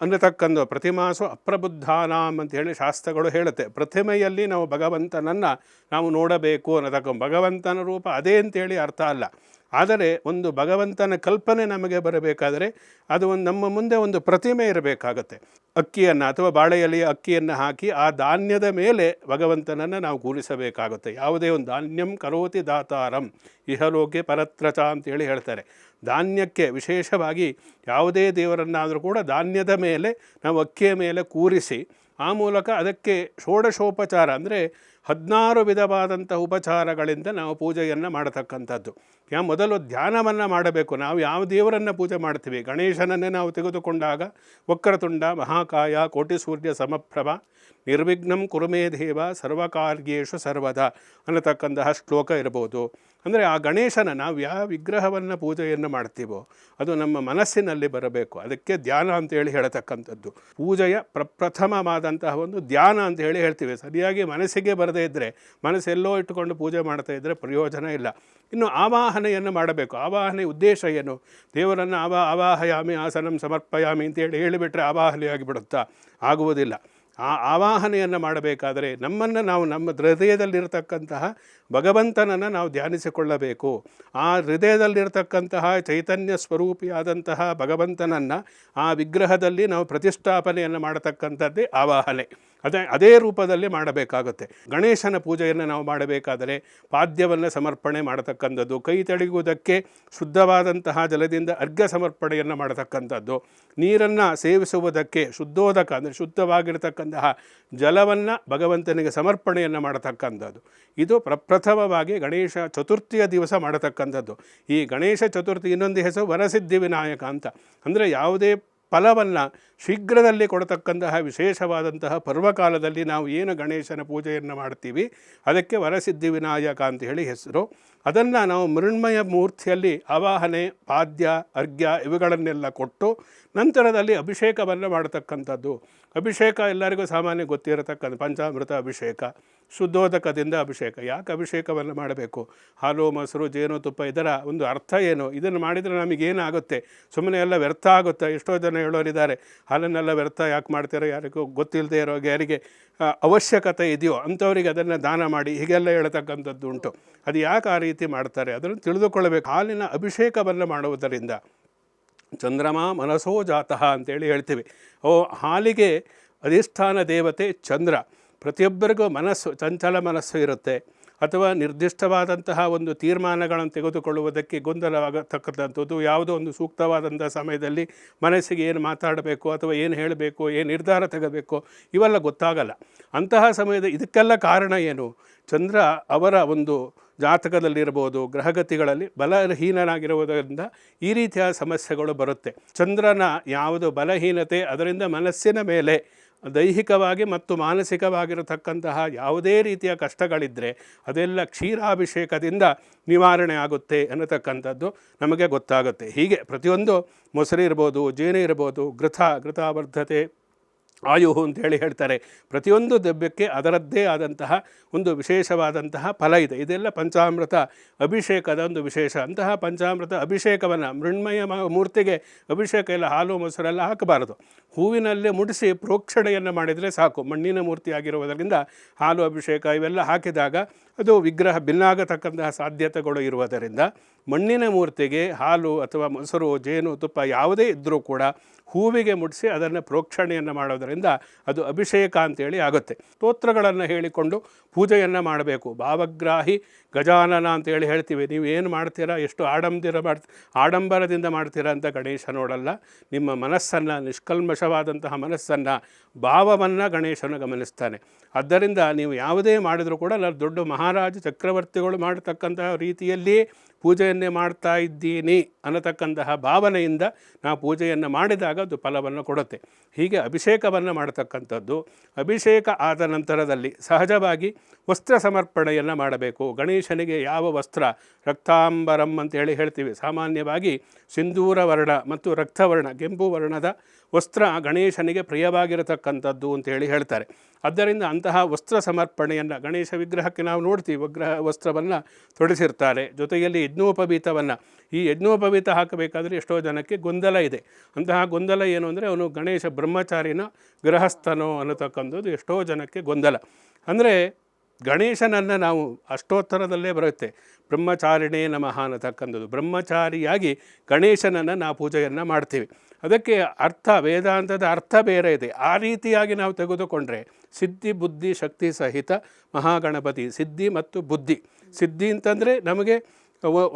ಅನ್ನತಕ್ಕಂಥ ಪ್ರತಿಮಾಸು ಅಪ್ರಬುದ್ಧಾನಾಂ ಅಂಥೇಳಿ ಶಾಸ್ತ್ರಗಳು ಹೇಳುತ್ತೆ. ಪ್ರತಿಮೆಯಲ್ಲಿ ನಾವು ಭಗವಂತನನ್ನು ನಾವು ನೋಡಬೇಕು ಅನ್ನತಕ್ಕ ಭಗವಂತನ ರೂಪ ಅದೇ ಅಂತೇಳಿ ಅರ್ಥ ಅಲ್ಲ. ಆದರೆ ಒಂದು ಭಗವಂತನ ಕಲ್ಪನೆ ನಮಗೆ ಬರಬೇಕಾದರೆ ಅದು ನಮ್ಮ ಮುಂದೆ ಒಂದು ಪ್ರತಿಮೆ ಇರಬೇಕಾಗತ್ತೆ. ಅಕ್ಕಿಯನ್ನು ಅಥವಾ ಬಾಳೆ ಎಲೆಯ ಅಕ್ಕಿಯನ್ನು ಹಾಕಿ ಆ ಧಾನ್ಯದ ಮೇಲೆ ಭಗವಂತನನ್ನು ನಾವು ಕೂರಿಸಬೇಕಾಗುತ್ತೆ. ಯಾವುದೇ ಒಂದು ಧಾನ್ಯಂ ಕರೋತಿ ದಾತಾರಂ ಇಹಲೋಕೆ ಪರತ್ರಚ ಅಂತೇಳಿ ಹೇಳ್ತಾರೆ. ಧಾನ್ಯಕ್ಕೆ ವಿಶೇಷವಾಗಿ ಯಾವುದೇ ದೇವರನ್ನಾದರೂ ಕೂಡ ಧಾನ್ಯದ ಮೇಲೆ ನಾವು ಅಕ್ಕಿಯ ಮೇಲೆ ಕೂರಿಸಿ ಆ ಮೂಲಕ ಅದಕ್ಕೆ ಷೋಡಶೋಪಚಾರ ಅಂದರೆ 16 ವಿಧವಾದಂಥ ಉಪಚಾರಗಳಿಂದ ನಾವು ಪೂಜೆಯನ್ನು ಮಾಡತಕ್ಕಂಥದ್ದು. ಮೊದಲು ಧ್ಯಾನವನ್ನು ಮಾಡಬೇಕು. ನಾವು ಯಾವ ದೇವರನ್ನು ಪೂಜೆ ಮಾಡ್ತೀವಿ, ಗಣೇಶನನ್ನೇ ನಾವು ತೆಗೆದುಕೊಂಡಾಗ ವಕ್ರತುಂಡ ಮಹಾಕಾಯ ಕೋಟಿ ಸೂರ್ಯ ಸಮಪ್ರಭ ನಿರ್ವಿಘ್ನಂ ಕುರುಮೇ ದೇವ ಸರ್ವಕಾರ್ಯೇಷು ಸರ್ವದ ಅನ್ನತಕ್ಕಂತಹ ಶ್ಲೋಕ ಇರ್ಬೋದು. ಅಂದರೆ ಆ ಗಣೇಶನ ನಾವು ಯಾವ ವಿಗ್ರಹವನ್ನು ಪೂಜೆಯನ್ನು ಮಾಡ್ತೀವೋ ಅದು ನಮ್ಮ ಮನಸ್ಸಿನಲ್ಲಿ ಬರಬೇಕು. ಅದಕ್ಕೆ ಧ್ಯಾನ ಅಂತೇಳಿ ಹೇಳ್ತಕ್ಕಂಥದ್ದು. ಪೂಜೆಯ ಪ್ರಪ್ರಥಮವಾದಂತಹ ಒಂದು ಧ್ಯಾನ ಅಂತ ಹೇಳ್ತೀವಿ. ಸರಿಯಾಗಿ ಮನಸ್ಸಿಗೆ ಬರದೇ ಇದ್ದರೆ, ಮನಸ್ಸೆಲ್ಲೋ ಇಟ್ಟುಕೊಂಡು ಪೂಜೆ ಮಾಡ್ತಾ ಇದ್ದರೆ ಪ್ರಯೋಜನ ಇಲ್ಲ. ಇನ್ನು ಆವಾಹನೆಯನ್ನು ಮಾಡಬೇಕು. ಆವಾಹನೆ ಉದ್ದೇಶ ಏನು? ದೇವರನ್ನು ಆವಾಹಯಾಮಿ ಆಸನಂ ಸಮರ್ಪಯಾಮಿ ಅಂತೇಳಿ ಹೇಳಿಬಿಟ್ರೆ ಆವಾಹನೆಯಾಗಿ ಬಿಡುತ್ತಾ? ಆಗುವುದಿಲ್ಲ. ಆ ಆವಾಹನೆಯನ್ನು ಮಾಡಬೇಕಾದರೆ ನಾವು ನಮ್ಮ ಹೃದಯದಲ್ಲಿರತಕ್ಕಂತಹ ಭಗವಂತನನ್ನು ನಾವು ಧ್ಯಾನಿಸಿಕೊಳ್ಳಬೇಕು. ಆ ಹೃದಯದಲ್ಲಿರತಕ್ಕಂತಹ ಚೈತನ್ಯ ಸ್ವರೂಪಿಯಾದಂತಹ ಭಗವಂತನನ್ನು ಆ ವಿಗ್ರಹದಲ್ಲಿ ನಾವು ಪ್ರತಿಷ್ಠಾಪನೆಯನ್ನು ಮಾಡತಕ್ಕಂಥದ್ದೇ ಆವಾಹನೆ. ಅದೇ ರೂಪದಲ್ಲಿ ಮಾಡಬೇಕಾಗುತ್ತೆ. ಗಣೇಶನ ಪೂಜೆಯನ್ನು ನಾವು ಮಾಡಬೇಕಾದರೆ ಪಾದ್ಯವನ್ನು ಸಮರ್ಪಣೆ ಮಾಡತಕ್ಕಂಥದ್ದು, ಕೈ ತೊಳೆಯುವುದಕ್ಕೆ ಶುದ್ಧವಾದಂತಹ ಜಲದಿಂದ ಅರ್ಘ್ಯ ಸಮರ್ಪಣೆಯನ್ನು ಮಾಡತಕ್ಕಂಥದ್ದು, ನೀರನ್ನು ಸೇವಿಸುವುದಕ್ಕೆ ಶುದ್ಧೋದಕ ಅಂದರೆ ಶುದ್ಧವಾಗಿರತಕ್ಕಂತಹ ಜಲವನ್ನು ಭಗವಂತನಿಗೆ ಸಮರ್ಪಣೆಯನ್ನು ಮಾಡತಕ್ಕಂಥದ್ದು. ಇದು ಪ್ರಪ್ರಥಮವಾಗಿ ಗಣೇಶ ಚತುರ್ಥಿಯ ದಿವಸ ಮಾಡತಕ್ಕಂಥದ್ದು. ಈ ಗಣೇಶ ಚತುರ್ಥಿ ಇನ್ನೊಂದು ಹೆಸರು ವರಸಿದ್ಧಿ ವಿನಾಯಕ ಅಂತ. ಅಂದರೆ ಯಾವುದೇ ಫಲವನ್ನು ಶೀಘ್ರದಲ್ಲಿ ಕೊಡತಕ್ಕಂತಹ ವಿಶೇಷವಾದಂತಹ ಪರ್ವಕಾಲದಲ್ಲಿ ನಾವು ಏನು ಗಣೇಶನ ಪೂಜೆಯನ್ನು ಮಾಡ್ತೀವಿ ಅದಕ್ಕೆ ವರಸಿದ್ಧಿ ವಿನಾಯಕ ಅಂತ ಹೇಳಿ ಹೆಸರು. ಅದನ್ನು ನಾವು ಮೃಣ್ಮಯ ಮೂರ್ತಿಯಲ್ಲಿ ಆವಾಹನೆ, ಪಾದ್ಯ, ಅರ್ಘ್ಯ ಇವುಗಳನ್ನೆಲ್ಲ ಕೊಟ್ಟು ನಂತರದಲ್ಲಿ ಅಭಿಷೇಕವನ್ನು ಮಾಡತಕ್ಕಂಥದ್ದು. ಅಭಿಷೇಕ ಎಲ್ಲರಿಗೂ ಸಾಮಾನ್ಯ ಗೊತ್ತಿರತಕ್ಕಂಥ ಪಂಚಾಮೃತ ಅಭಿಷೇಕ. ಶುದ್ಧೋದಕದಿಂದ ಅಭಿಷೇಕ. ಯಾಕೆ ಅಭಿಷೇಕವನ್ನು ಮಾಡಬೇಕು? ಹಾಲು, ಮೊಸರು, ಜೇನುತುಪ್ಪ ಇದರ ಒಂದು ಅರ್ಥ ಏನು? ಇದನ್ನು ಮಾಡಿದರೆ ನಮಗೇನಾಗುತ್ತೆ? ಸುಮ್ಮನೆ ಎಲ್ಲ ವ್ಯರ್ಥ ಆಗುತ್ತೆ. ಎಷ್ಟೋ ಜನ ಹೇಳೋರಿದ್ದಾರೆ, ಹಾಲನ್ನೆಲ್ಲ ವ್ಯರ್ಥ ಯಾಕೆ ಮಾಡ್ತೀರೋ, ಯಾರಿಗೂ ಗೊತ್ತಿಲ್ಲದೆ ಇರೋ ಯಾರಿಗೆ ಅವಶ್ಯಕತೆ ಇದೆಯೋ ಅಂಥವರಿಗೆ ಅದನ್ನು ದಾನ ಮಾಡಿ ಹೀಗೆಲ್ಲ ಹೇಳ್ತಕ್ಕಂಥದ್ದು ಉಂಟು. ಅದು ಯಾಕೆ ಆ ರೀತಿ ಮಾಡ್ತಾರೆ ಅದನ್ನು ತಿಳಿದುಕೊಳ್ಳಬೇಕು. ಹಾಲಿನ ಅಭಿಷೇಕವನ್ನು ಮಾಡುವುದರಿಂದ ಚಂದ್ರಮ ಮನಸೋ ಜಾತಃ ಅಂತೇಳಿ ಹೇಳ್ತೀವಿ. ಹಾಲಿಗೆ ಅಧಿಷ್ಠಾನ ದೇವತೆ ಚಂದ್ರ. ಪ್ರತಿಯೊಬ್ಬರಿಗೂ ಮನಸ್ಸು, ಚಂಚಲ ಮನಸ್ಸು ಇರುತ್ತೆ, ಅಥವಾ ನಿರ್ದಿಷ್ಟವಾದಂತಹ ಒಂದು ತೀರ್ಮಾನಗಳನ್ನು ತೆಗೆದುಕೊಳ್ಳುವುದಕ್ಕೆ ಗೊಂದಲವಾಗತಕ್ಕಂಥದ್ದು. ಯಾವುದೋ ಒಂದು ಸೂಕ್ತವಾದಂಥ ಸಮಯದಲ್ಲಿ ಮನಸ್ಸಿಗೆ ಏನು ಮಾತಾಡಬೇಕು ಅಥವಾ ಏನು ಹೇಳಬೇಕು, ಏನು ನಿರ್ಧಾರ ತೆಗೆಬೇಕು, ಇವೆಲ್ಲ ಗೊತ್ತಾಗಲ್ಲ. ಅಂತಹ ಸಮಯದ ಇದಕ್ಕೆಲ್ಲ ಕಾರಣ ಏನು? ಚಂದ್ರ ಅವರ ಒಂದು ಜಾತಕದಲ್ಲಿರ್ಬೋದು, ಗ್ರಹಗತಿಗಳಲ್ಲಿ ಬಲಹೀನನಾಗಿರುವುದರಿಂದ ಈ ರೀತಿಯ ಸಮಸ್ಯೆಗಳು ಬರುತ್ತೆ. ಚಂದ್ರನ ಯಾವುದು ಬಲಹೀನತೆ, ಅದರಿಂದ ಮನಸ್ಸಿನ ಮೇಲೆ ದೈಹಿಕವಾಗಿ ಮತ್ತು ಮಾನಸಿಕವಾಗಿರತಕ್ಕಂತಹ ಯಾವುದೇ ರೀತಿಯ ಕಷ್ಟಗಳಿದ್ದರೆ ಅದೆಲ್ಲ ಕ್ಷೀರಾಭಿಷೇಕದಿಂದ ನಿವಾರಣೆ ಆಗುತ್ತೆ ಅನ್ನತಕ್ಕಂಥದ್ದು ನಮಗೆ ಗೊತ್ತಾಗುತ್ತೆ. ಹೀಗೆ ಪ್ರತಿಯೊಂದು ಮೊಸರು ಇರ್ಬೋದು, ಜೇನು ಇರ್ಬೋದು, ಘೃತಾವರ್ಧತೆ ಆಯುಹು ಅಂತೇಳಿ ಹೇಳ್ತಾರೆ. ಪ್ರತಿಯೊಂದು ದ್ರವ್ಯಕ್ಕೆ ಅದರದ್ದೇ ಆದಂತಹ ಒಂದು ವಿಶೇಷವಾದಂತಹ ಫಲ ಇದೆ. ಇದೆಲ್ಲ ಪಂಚಾಮೃತ ಅಭಿಷೇಕದ ಒಂದು ವಿಶೇಷ. ಅಂತಹ ಪಂಚಾಮೃತ ಅಭಿಷೇಕವನ್ನು ಮೃಣ್ಮಯ ಮೂರ್ತಿಗೆ ಅಭಿಷೇಕ ಎಲ್ಲ ಹಾಲು ಮೊಸರೆಲ್ಲ ಹಾಕಬಾರದು. ಹೂವಿನಲ್ಲೇ ಮುಡಿಸಿ ಪ್ರೋಕ್ಷಣೆಯನ್ನು ಮಾಡಿದರೆ ಸಾಕು. ಮಣ್ಣಿನ ಮೂರ್ತಿ ಆಗಿರುವುದರಿಂದ ಹಾಲು ಅಭಿಷೇಕ ಇವೆಲ್ಲ ಹಾಕಿದಾಗ ಅದು ವಿಗ್ರಹ ಭಿನ್ನಾಗತಕ್ಕಂತಹ ಸಾಧ್ಯತೆಗಳು ಇರುವುದರಿಂದ ಮಣ್ಣಿನ ಮೂರ್ತಿಗೆ ಹಾಲು ಅಥವಾ ಮೊಸರು, ಜೇನು, ತುಪ್ಪ ಯಾವುದೇ ಇದ್ದರೂ ಕೂಡ ಹೂವಿಗೆ ಮುಡಿಸಿ ಅದನ್ನು ಪ್ರೋಕ್ಷಣೆಯನ್ನು ಮಾಡೋದರಿಂದ ಅದು ಅಭಿಷೇಕ ಅಂತೇಳಿ ಆಗುತ್ತೆ. ಸ್ತೋತ್ರಗಳನ್ನು ಹೇಳಿಕೊಂಡು ಪೂಜೆಯನ್ನು ಮಾಡಬೇಕು. ಭಾವಗ್ರಾಹಿ ಗಜಾನನ ಅಂತೇಳಿ ಹೇಳ್ತೀವಿ. ನೀವು ಏನು ಮಾಡ್ತೀರಾ, ಎಷ್ಟು ಆಡಂಬರದಿಂದ ಮಾಡ್ತೀರಾ ಅಂತ ಗಣೇಶ ನೋಡಲ್ಲ. ನಿಮ್ಮ ಮನಸ್ಸನ್ನು, ನಿಷ್ಕಲ್ಮಶವಾದಂತಹ ಮನಸ್ಸನ್ನು, ಭಾವವನ್ನು ಗಣೇಶನು ಗಮನಿಸ್ತಾನೆ. ಆದ್ದರಿಂದ ನೀವು ಯಾವುದೇ ಮಾಡಿದರೂ ಕೂಡ ನಾನು ದೊಡ್ಡ ಮಹಾರಾಜ ಚಕ್ರವರ್ತಿಗಳು ಮಾಡತಕ್ಕಂತಹ ರೀತಿಯಲ್ಲಿ ಪೂಜೆಯನ್ನೇ ಮಾಡ್ತಾ ಇದ್ದೀನಿ ಅನ್ನತಕ್ಕಂತಹ ಭಾವನೆಯಿಂದ ನಾವು ಪೂಜೆಯನ್ನು ಮಾಡಿದಾಗ ಅದು ಫಲವನ್ನು ಕೊಡುತ್ತೆ. ಹೀಗೆ ಅಭಿಷೇಕವನ್ನು ಮಾಡತಕ್ಕಂಥದ್ದು. ಅಭಿಷೇಕ ಆದ ನಂತರದಲ್ಲಿ ಸಹಜವಾಗಿ ವಸ್ತ್ರ ಸಮರ್ಪಣೆಯನ್ನು ಮಾಡಬೇಕು. ಗಣೇಶನಿಗೆ ಯಾವ ವಸ್ತ್ರ, ರಕ್ತಾಂಬರಂ ಅಂತೇಳಿ ಹೇಳ್ತೀವಿ. ಸಾಮಾನ್ಯವಾಗಿ ಸಿಂಧೂರ ವರ್ಣ ಮತ್ತು ರಕ್ತವರ್ಣ, ಕೆಂಪು ವರ್ಣದ ವಸ್ತ್ರ ಗಣೇಶನಿಗೆ ಪ್ರಿಯವಾಗಿರತಕ್ಕಂಥದ್ದು ಅಂತೇಳಿ ಹೇಳ್ತಾರೆ. ಆದ್ದರಿಂದ ಅಂತಹ ವಸ್ತ್ರ ಸಮರ್ಪಣೆಯನ್ನು ಗಣೇಶ ವಿಗ್ರಹಕ್ಕೆ ನಾವು ನೋಡ್ತೀವಿ. ವಸ್ತ್ರವನ್ನು ತೊಡಿಸಿರ್ತಾರೆ. ಜೊತೆಯಲ್ಲಿ ಯಜ್ಞೋಪವೀತವನ್ನು, ಈ ಯಜ್ಞೋಪವೀತ ಹಾಕಬೇಕಾದ್ರೆ ಎಷ್ಟೋ ಜನಕ್ಕೆ ಗೊಂದಲ ಇದೆ. ಅಂತಹ ಗೊಂದಲ ಏನು ಅಂದರೆ ಅವನು ಗಣೇಶ ಬ್ರಹ್ಮಚಾರಿನ ಗೃಹಸ್ಥನೋ ಅನ್ನತಕ್ಕಂಥದ್ದು ಎಷ್ಟೋ ಜನಕ್ಕೆ ಗೊಂದಲ. ಅಂದರೆ ಗಣೇಶನನ್ನು ನಾವು ಅಷ್ಟೋತ್ತರದಲ್ಲೇ ಬರುತ್ತೆ, ಬ್ರಹ್ಮಚಾರಿಣೇ ನಮಃ ಅನ್ನತಕ್ಕಂಥದ್ದು. ಬ್ರಹ್ಮಚಾರಿಯಾಗಿ ಗಣೇಶನನ್ನು ನಾವು ಪೂಜೆಯನ್ನು ಮಾಡ್ತೀವಿ. ಅದಕ್ಕೆ ಅರ್ಥ, ವೇದಾಂತದ ಅರ್ಥ ಬೇರೆ ಇದೆ. ಆ ರೀತಿಯಾಗಿ ನಾವು ತೆಗೆದುಕೊಂಡ್ರೆ ಸಿದ್ಧಿ ಬುದ್ಧಿ ಶಕ್ತಿ ಸಹಿತ ಮಹಾಗಣಪತಿ. ಸಿದ್ಧಿ ಮತ್ತು ಬುದ್ಧಿ. ಸಿದ್ಧಿ ಅಂತಂದರೆ ನಮಗೆ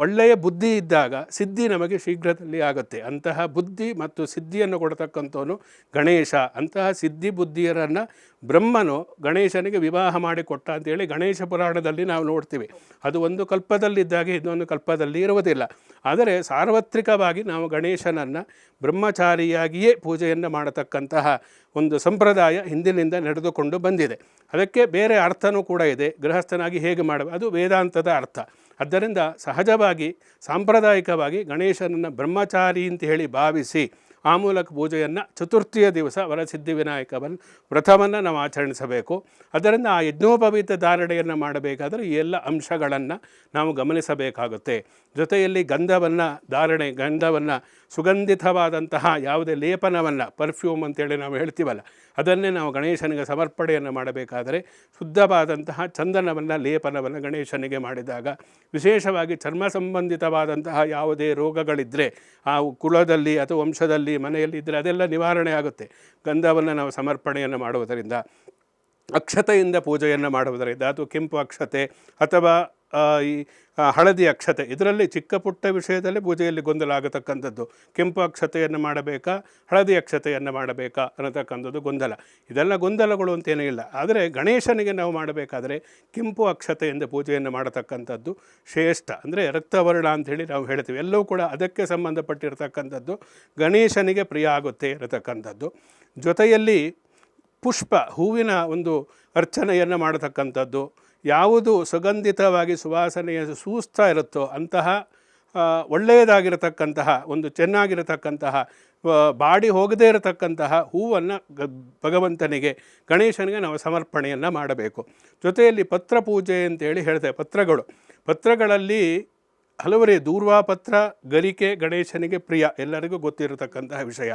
ಒಳ್ಳೆಯ ಬುದ್ಧಿ ಇದ್ದಾಗ ಸಿದ್ಧಿ ನಮಗೆ ಶೀಘ್ರದಲ್ಲಿ ಆಗುತ್ತೆ. ಅಂತಹ ಬುದ್ಧಿ ಮತ್ತು ಸಿದ್ಧಿಯನ್ನು ಕೊಡತಕ್ಕಂಥವನು ಗಣೇಶ. ಅಂತಹ ಸಿದ್ಧಿ ಬುದ್ಧಿಯರನ್ನು ಬ್ರಹ್ಮನು ಗಣೇಶನಿಗೆ ವಿವಾಹ ಮಾಡಿಕೊಟ್ಟ ಅಂತೇಳಿ ಗಣೇಶ ಪುರಾಣದಲ್ಲಿ ನಾವು ನೋಡ್ತೀವಿ. ಅದು ಒಂದು ಕಲ್ಪದಲ್ಲಿದ್ದಾಗ ಇನ್ನೊಂದು ಕಲ್ಪದಲ್ಲಿ ಇರುವುದಿಲ್ಲ. ಆದರೆ ಸಾರ್ವತ್ರಿಕವಾಗಿ ನಾವು ಗಣೇಶನನ್ನು ಬ್ರಹ್ಮಚಾರಿಯಾಗಿಯೇ ಪೂಜೆಯನ್ನು ಮಾಡತಕ್ಕಂತಹ ಒಂದು ಸಂಪ್ರದಾಯ ಹಿಂದಿನಿಂದ ನಡೆದುಕೊಂಡು ಬಂದಿದೆ. ಅದಕ್ಕೆ ಬೇರೆ ಅರ್ಥನೂ ಕೂಡ ಇದೆ. ಗೃಹಸ್ಥನಾಗಿ ಹೇಗೆ ಮಾಡಬೇಕು, ಅದು ವೇದಾಂತದ ಅರ್ಥ. ಆದ್ದರಿಂದ ಸಹಜವಾಗಿ ಸಾಂಪ್ರದಾಯಿಕವಾಗಿ ಗಣೇಶನನ್ನು ಬ್ರಹ್ಮಚಾರಿ ಅಂತ ಹೇಳಿ ಭಾವಿಸಿ ಆ ಮೂಲಕ ಪೂಜೆಯನ್ನು ಚತುರ್ಥಿಯ ದಿವಸ ವರಸಿದ್ಧಿ ವಿನಾಯಕವನ್ನು ವ್ರತವನ್ನು ನಾವು ಆಚರಿಸಬೇಕು. ಅದರಿಂದ ಆ ಯಜ್ಞೋಪವೀತ ಧಾರಣೆಯನ್ನು ಮಾಡಬೇಕಾದರೆ ಈ ಎಲ್ಲ ಅಂಶಗಳನ್ನು ನಾವು ಗಮನಿಸಬೇಕಾಗುತ್ತೆ. ಜೊತೆಯಲ್ಲಿ ಗಂಧವನ್ನು ಸುಗಂಧಿತವಾದಂತಹ ಯಾವುದೇ ಲೇಪನವನ್ನು, ಪರ್ಫ್ಯೂಮ್ ಅಂತೇಳಿ ನಾವು ಹೇಳ್ತೀವಲ್ಲ, ಅದನ್ನೇ ನಾವು ಗಣೇಶನಿಗೆ ಸಮರ್ಪಣೆಯನ್ನು ಮಾಡಬೇಕಾದರೆ ಶುದ್ಧವಾದಂತಹ ಚಂದನವನ್ನು, ಲೇಪನವನ್ನು ಗಣೇಶನಿಗೆ ಮಾಡಿದಾಗ ವಿಶೇಷವಾಗಿ ಚರ್ಮ ಸಂಬಂಧಿತವಾದಂತಹ ಯಾವುದೇ ರೋಗಗಳಿದ್ದರೆ ಆ ಕುಲದಲ್ಲಿ ಅಥವಾ ವಂಶದಲ್ಲಿ ಮನೆಯಲ್ಲಿ ಇದ್ದರೆ ಅದೆಲ್ಲ ನಿವಾರಣೆ ಆಗುತ್ತೆ. ಗಂಧವನ್ನು ನಾವು ಸಮರ್ಪಣೆಯನ್ನು ಮಾಡುವುದರಿಂದ, ಅಕ್ಷತೆಯಿಂದ ಪೂಜೆಯನ್ನು ಮಾಡುವುದರಿಂದ, ಅದು ಕೆಂಪು ಅಕ್ಷತೆ ಅಥವಾ ಈ ಹಳದಿ ಅಕ್ಷತೆ, ಇದರಲ್ಲಿ ಚಿಕ್ಕ ಪುಟ್ಟ ವಿಷಯದಲ್ಲಿ ಪೂಜೆಯಲ್ಲಿ ಗೊಂದಲ ಆಗತಕ್ಕಂಥದ್ದು. ಕೆಂಪು ಅಕ್ಷತೆಯನ್ನು ಮಾಡಬೇಕಾ, ಹಳದಿ ಅಕ್ಷತೆಯನ್ನು ಮಾಡಬೇಕಾ ಅನ್ನತಕ್ಕಂಥದ್ದು ಗೊಂದಲ. ಇದೆಲ್ಲ ಗೊಂದಲಗಳು ಅಂತೇನೇ ಇಲ್ಲ. ಆದರೆ ಗಣೇಶನಿಗೆ ನಾವು ಮಾಡಬೇಕಾದರೆ ಕೆಂಪು ಅಕ್ಷತೆಯಿಂದ ಪೂಜೆಯನ್ನು ಮಾಡತಕ್ಕಂಥದ್ದು ಶ್ರೇಷ್ಠ. ಅಂದರೆ ರಕ್ತವರ್ಣ ಅಂಥೇಳಿ ನಾವು ಹೇಳ್ತೀವಿ. ಎಲ್ಲವೂ ಕೂಡ ಅದಕ್ಕೆ ಸಂಬಂಧಪಟ್ಟಿರತಕ್ಕಂಥದ್ದು ಗಣೇಶನಿಗೆ ಪ್ರಿಯ ಆಗುತ್ತೆ ಇರತಕ್ಕಂಥದ್ದು. ಜೊತೆಯಲ್ಲಿ ಪುಷ್ಪ, ಹೂವಿನ ಒಂದು ಅರ್ಚನೆಯನ್ನು ಮಾಡತಕ್ಕಂಥದ್ದು. ಯಾವುದು ಸುಗಂಧಿತವಾಗಿ ಸುವಾಸನೆಯ ಸೂಸ್ತಾ ಇರುತ್ತೋ ಅಂತಹ ಒಳ್ಳೆಯದಾಗಿರತಕ್ಕಂತಹ ಒಂದು ಚೆನ್ನಾಗಿರತಕ್ಕಂತಹ ಬಾಡಿ ಹೋಗದೇ ಇರತಕ್ಕಂತಹ ಹೂವನ್ನು ಭಗವಂತನಿಗೆ ಗಣೇಶನಿಗೆ ನಾವು ಸಮರ್ಪಣೆಯನ್ನು ಮಾಡಬೇಕು. ಜೊತೆಯಲ್ಲಿ ಪತ್ರ ಪೂಜೆ ಅಂತೇಳಿ ಹೇಳ್ತೇವೆ. ಪತ್ರಗಳಲ್ಲಿ ಹಲವರೇ ದೂರ್ವಾ ಪತ್ರ, ಗರಿಕೆ ಗಣೇಶನಿಗೆ ಪ್ರಿಯ, ಎಲ್ಲರಿಗೂ ಗೊತ್ತಿರತಕ್ಕಂತಹ ವಿಷಯ.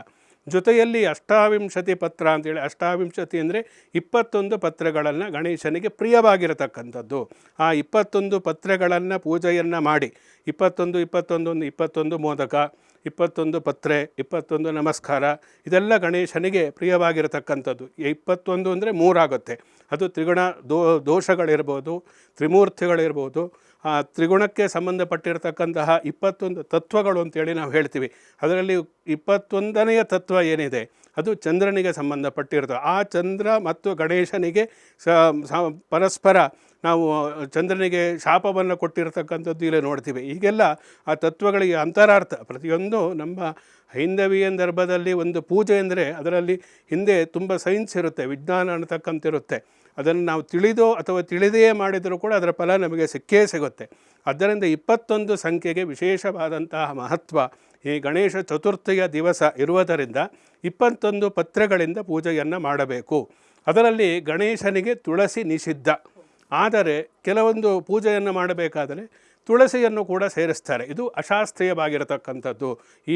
ಜೊತೆಯಲ್ಲಿ ಅಷ್ಟಾವಿಂಶತಿ ಪತ್ರ ಅಂತೇಳಿ, ಅಷ್ಟಾವಿಂಶತಿ ಅಂದರೆ 21 ಪತ್ರಗಳನ್ನು ಗಣೇಶನಿಗೆ ಪ್ರಿಯವಾಗಿರತಕ್ಕಂಥದ್ದು. ಆ 21 ಪತ್ರಗಳನ್ನು ಪೂಜೆಯನ್ನು ಮಾಡಿ 21 ಮೋದಕ, 21 ಪತ್ರೆ, 21 ನಮಸ್ಕಾರ, ಇದೆಲ್ಲ ಗಣೇಶನಿಗೆ ಪ್ರಿಯವಾಗಿರತಕ್ಕಂಥದ್ದು. 21 ಅಂದರೆ 3 ಆಗುತ್ತೆ. ಅದು ತ್ರಿಗುಣ ದೋಷಗಳಿರ್ಬೋದು, ತ್ರಿಮೂರ್ತಿಗಳಿರ್ಬೋದು. ಆ ತ್ರಿಗುಣಕ್ಕೆ ಸಂಬಂಧಪಟ್ಟಿರತಕ್ಕಂತಹ 21 ತತ್ವಗಳು ಅಂತೇಳಿ ನಾವು ಹೇಳ್ತೀವಿ. ಅದರಲ್ಲಿ 21ನೆಯ ತತ್ವ ಏನಿದೆ ಅದು ಚಂದ್ರನಿಗೆ ಸಂಬಂಧಪಟ್ಟಿರ್ತದೆ. ಆ ಚಂದ್ರ ಮತ್ತು ಗಣೇಶನಿಗೆ ಪರಸ್ಪರ ನಾವು ಚಂದ್ರನಿಗೆ ಶಾಪವನ್ನು ಕೊಟ್ಟಿರತಕ್ಕಂಥದ್ದು ಇಲ್ಲಿ ನೋಡ್ತೀವಿ. ಹೀಗೆಲ್ಲ ಆ ತತ್ವಗಳಿಗೆ ಅಂತರಾರ್ಥ ಪ್ರತಿಯೊಂದು ನಮ್ಮ ಹೈಂದವೀಯ ಧರ್ಮದಲ್ಲಿ ಒಂದು ಪೂಜೆ ಅಂದರೆ ಅದರಲ್ಲಿ ಹಿಂದೆ ತುಂಬ ಸೈನ್ಸ್ ಇರುತ್ತೆ, ವಿಜ್ಞಾನ ಅನ್ನತಕ್ಕಂತಿರುತ್ತೆ. ಅದನ್ನು ನಾವು ತಿಳಿದೋ ಅಥವಾ ತಿಳಿದೆಯೇ ಮಾಡಿದರೂ ಕೂಡ ಅದರ ಫಲ ನಮಗೆ ಸಿಕ್ಕೇ ಸಿಗುತ್ತೆ. ಆದ್ದರಿಂದ 21 ಸಂಖ್ಯೆಗೆ ವಿಶೇಷವಾದಂತಹ ಮಹತ್ವ ಈ ಗಣೇಶ ಚತುರ್ಥಿಯ ದಿವಸ ಇರುವುದರಿಂದ 21 ಪತ್ರೆಗಳಿಂದ ಪೂಜೆಯನ್ನು ಮಾಡಬೇಕು. ಅದರಲ್ಲಿ ಗಣೇಶನಿಗೆ ತುಳಸಿ ನಿಷಿದ್ಧ. ಆದರೆ ಕೆಲವೊಂದು ಪೂಜೆಯನ್ನು ಮಾಡಬೇಕಾದರೆ ತುಳಸಿಯನ್ನು ಕೂಡ ಸೇರಿಸ್ತಾರೆ. ಇದು ಅಶಾಸ್ತ್ರೀಯವಾಗಿರತಕ್ಕಂಥದ್ದು. ಈ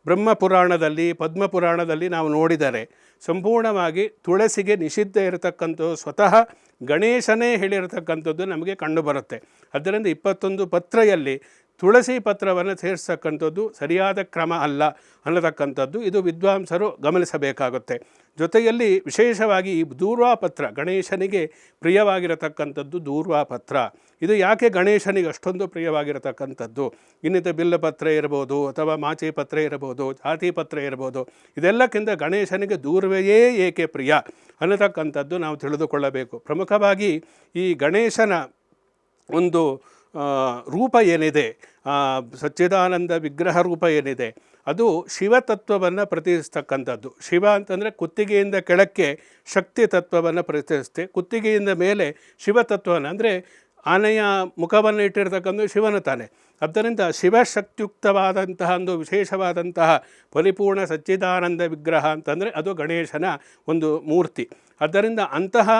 ಬ್ರಹ್ಮಪುರಾಣದಲ್ಲಿ, ಪದ್ಮಪುರಾಣದಲ್ಲಿ ನಾವು ನೋಡಿದರೆ ಸಂಪೂರ್ಣವಾಗಿ ತುಳಸಿಗೆ ನಿಷಿದ್ಧ ಇರತಕ್ಕಂಥದ್ದು ಸ್ವತಃ ಗಣೇಶನೇ ಹೇಳಿರತಕ್ಕಂಥದ್ದು ನಮಗೆ ಕಂಡುಬರುತ್ತೆ. ಅದರಿಂದ 21 ಪತ್ರೆಯಲ್ಲಿ ತುಳಸಿ ಪತ್ರವನ್ನು ಸೇರಿಸ್ತಕ್ಕಂಥದ್ದು ಸರಿಯಾದ ಕ್ರಮ ಅಲ್ಲ ಅನ್ನತಕ್ಕಂಥದ್ದು ಇದು ವಿದ್ವಾಂಸರು ಗಮನಿಸಬೇಕಾಗುತ್ತೆ. ಜೊತೆಯಲ್ಲಿ ವಿಶೇಷವಾಗಿ ಈ ದೂರ್ವಾ ಪತ್ರ ಗಣೇಶನಿಗೆ ಪ್ರಿಯವಾಗಿರತಕ್ಕಂಥದ್ದು. ದೂರ್ವಾ ಪತ್ರ ಇದು ಯಾಕೆ ಗಣೇಶನಿಗೆ ಅಷ್ಟೊಂದು ಪ್ರಿಯವಾಗಿರತಕ್ಕಂಥದ್ದು? ಇನ್ನಿತ ಬಿಲ್ಲಪತ್ರೆ ಇರ್ಬೋದು, ಅಥವಾ ಮಾಚಿ ಪತ್ರೆ ಇರ್ಬೋದು, ಜಾತಿ ಪತ್ರೆ ಇರ್ಬೋದು, ಇದೆಲ್ಲಕ್ಕಿಂತ ಗಣೇಶನಿಗೆ ದೂರ್ವೆಯೇ ಏಕೆ ಪ್ರಿಯ ಅನ್ನತಕ್ಕಂಥದ್ದು ನಾವು ತಿಳಿದುಕೊಳ್ಳಬೇಕು. ಪ್ರಮುಖವಾಗಿ ಈ ಗಣೇಶನ ಒಂದು ರೂಪ ಏನಿದೆ, ಸಚ್ಚಿದಾನಂದ ವಿಗ್ರಹ ರೂಪ ಏನಿದೆ, ಅದು ಶಿವತತ್ವವನ್ನು ಪ್ರತಿನಿಧಿಸ್ತಕ್ಕಂಥದ್ದು. ಶಿವ ಅಂತಂದರೆ ಕುತ್ತಿಗೆಯಿಂದ ಕೆಳಕ್ಕೆ ಶಕ್ತಿ ತತ್ವವನ್ನು ಪ್ರತಿನಿಧಿಸುತ್ತೆ, ಕುತ್ತಿಗೆಯಿಂದ ಮೇಲೆ ಶಿವತತ್ವವನ್ನು ಅಂದರೆ ಆನೆಯ ಮುಖವನ್ನು ಇಟ್ಟಿರ್ತಕ್ಕಂಥ ಶಿವನ ತಾನೆ. ಆದ್ದರಿಂದ ಶಿವಶಕ್ತಿಯುಕ್ತವಾದಂತಹ ಒಂದು ವಿಶೇಷವಾದಂತಹ ಪರಿಪೂರ್ಣ ಸಚ್ಚಿದಾನಂದ ವಿಗ್ರಹ ಅಂತಂದರೆ ಅದು ಗಣೇಶನ ಒಂದು ಮೂರ್ತಿ. ಆದ್ದರಿಂದ ಅಂತಹ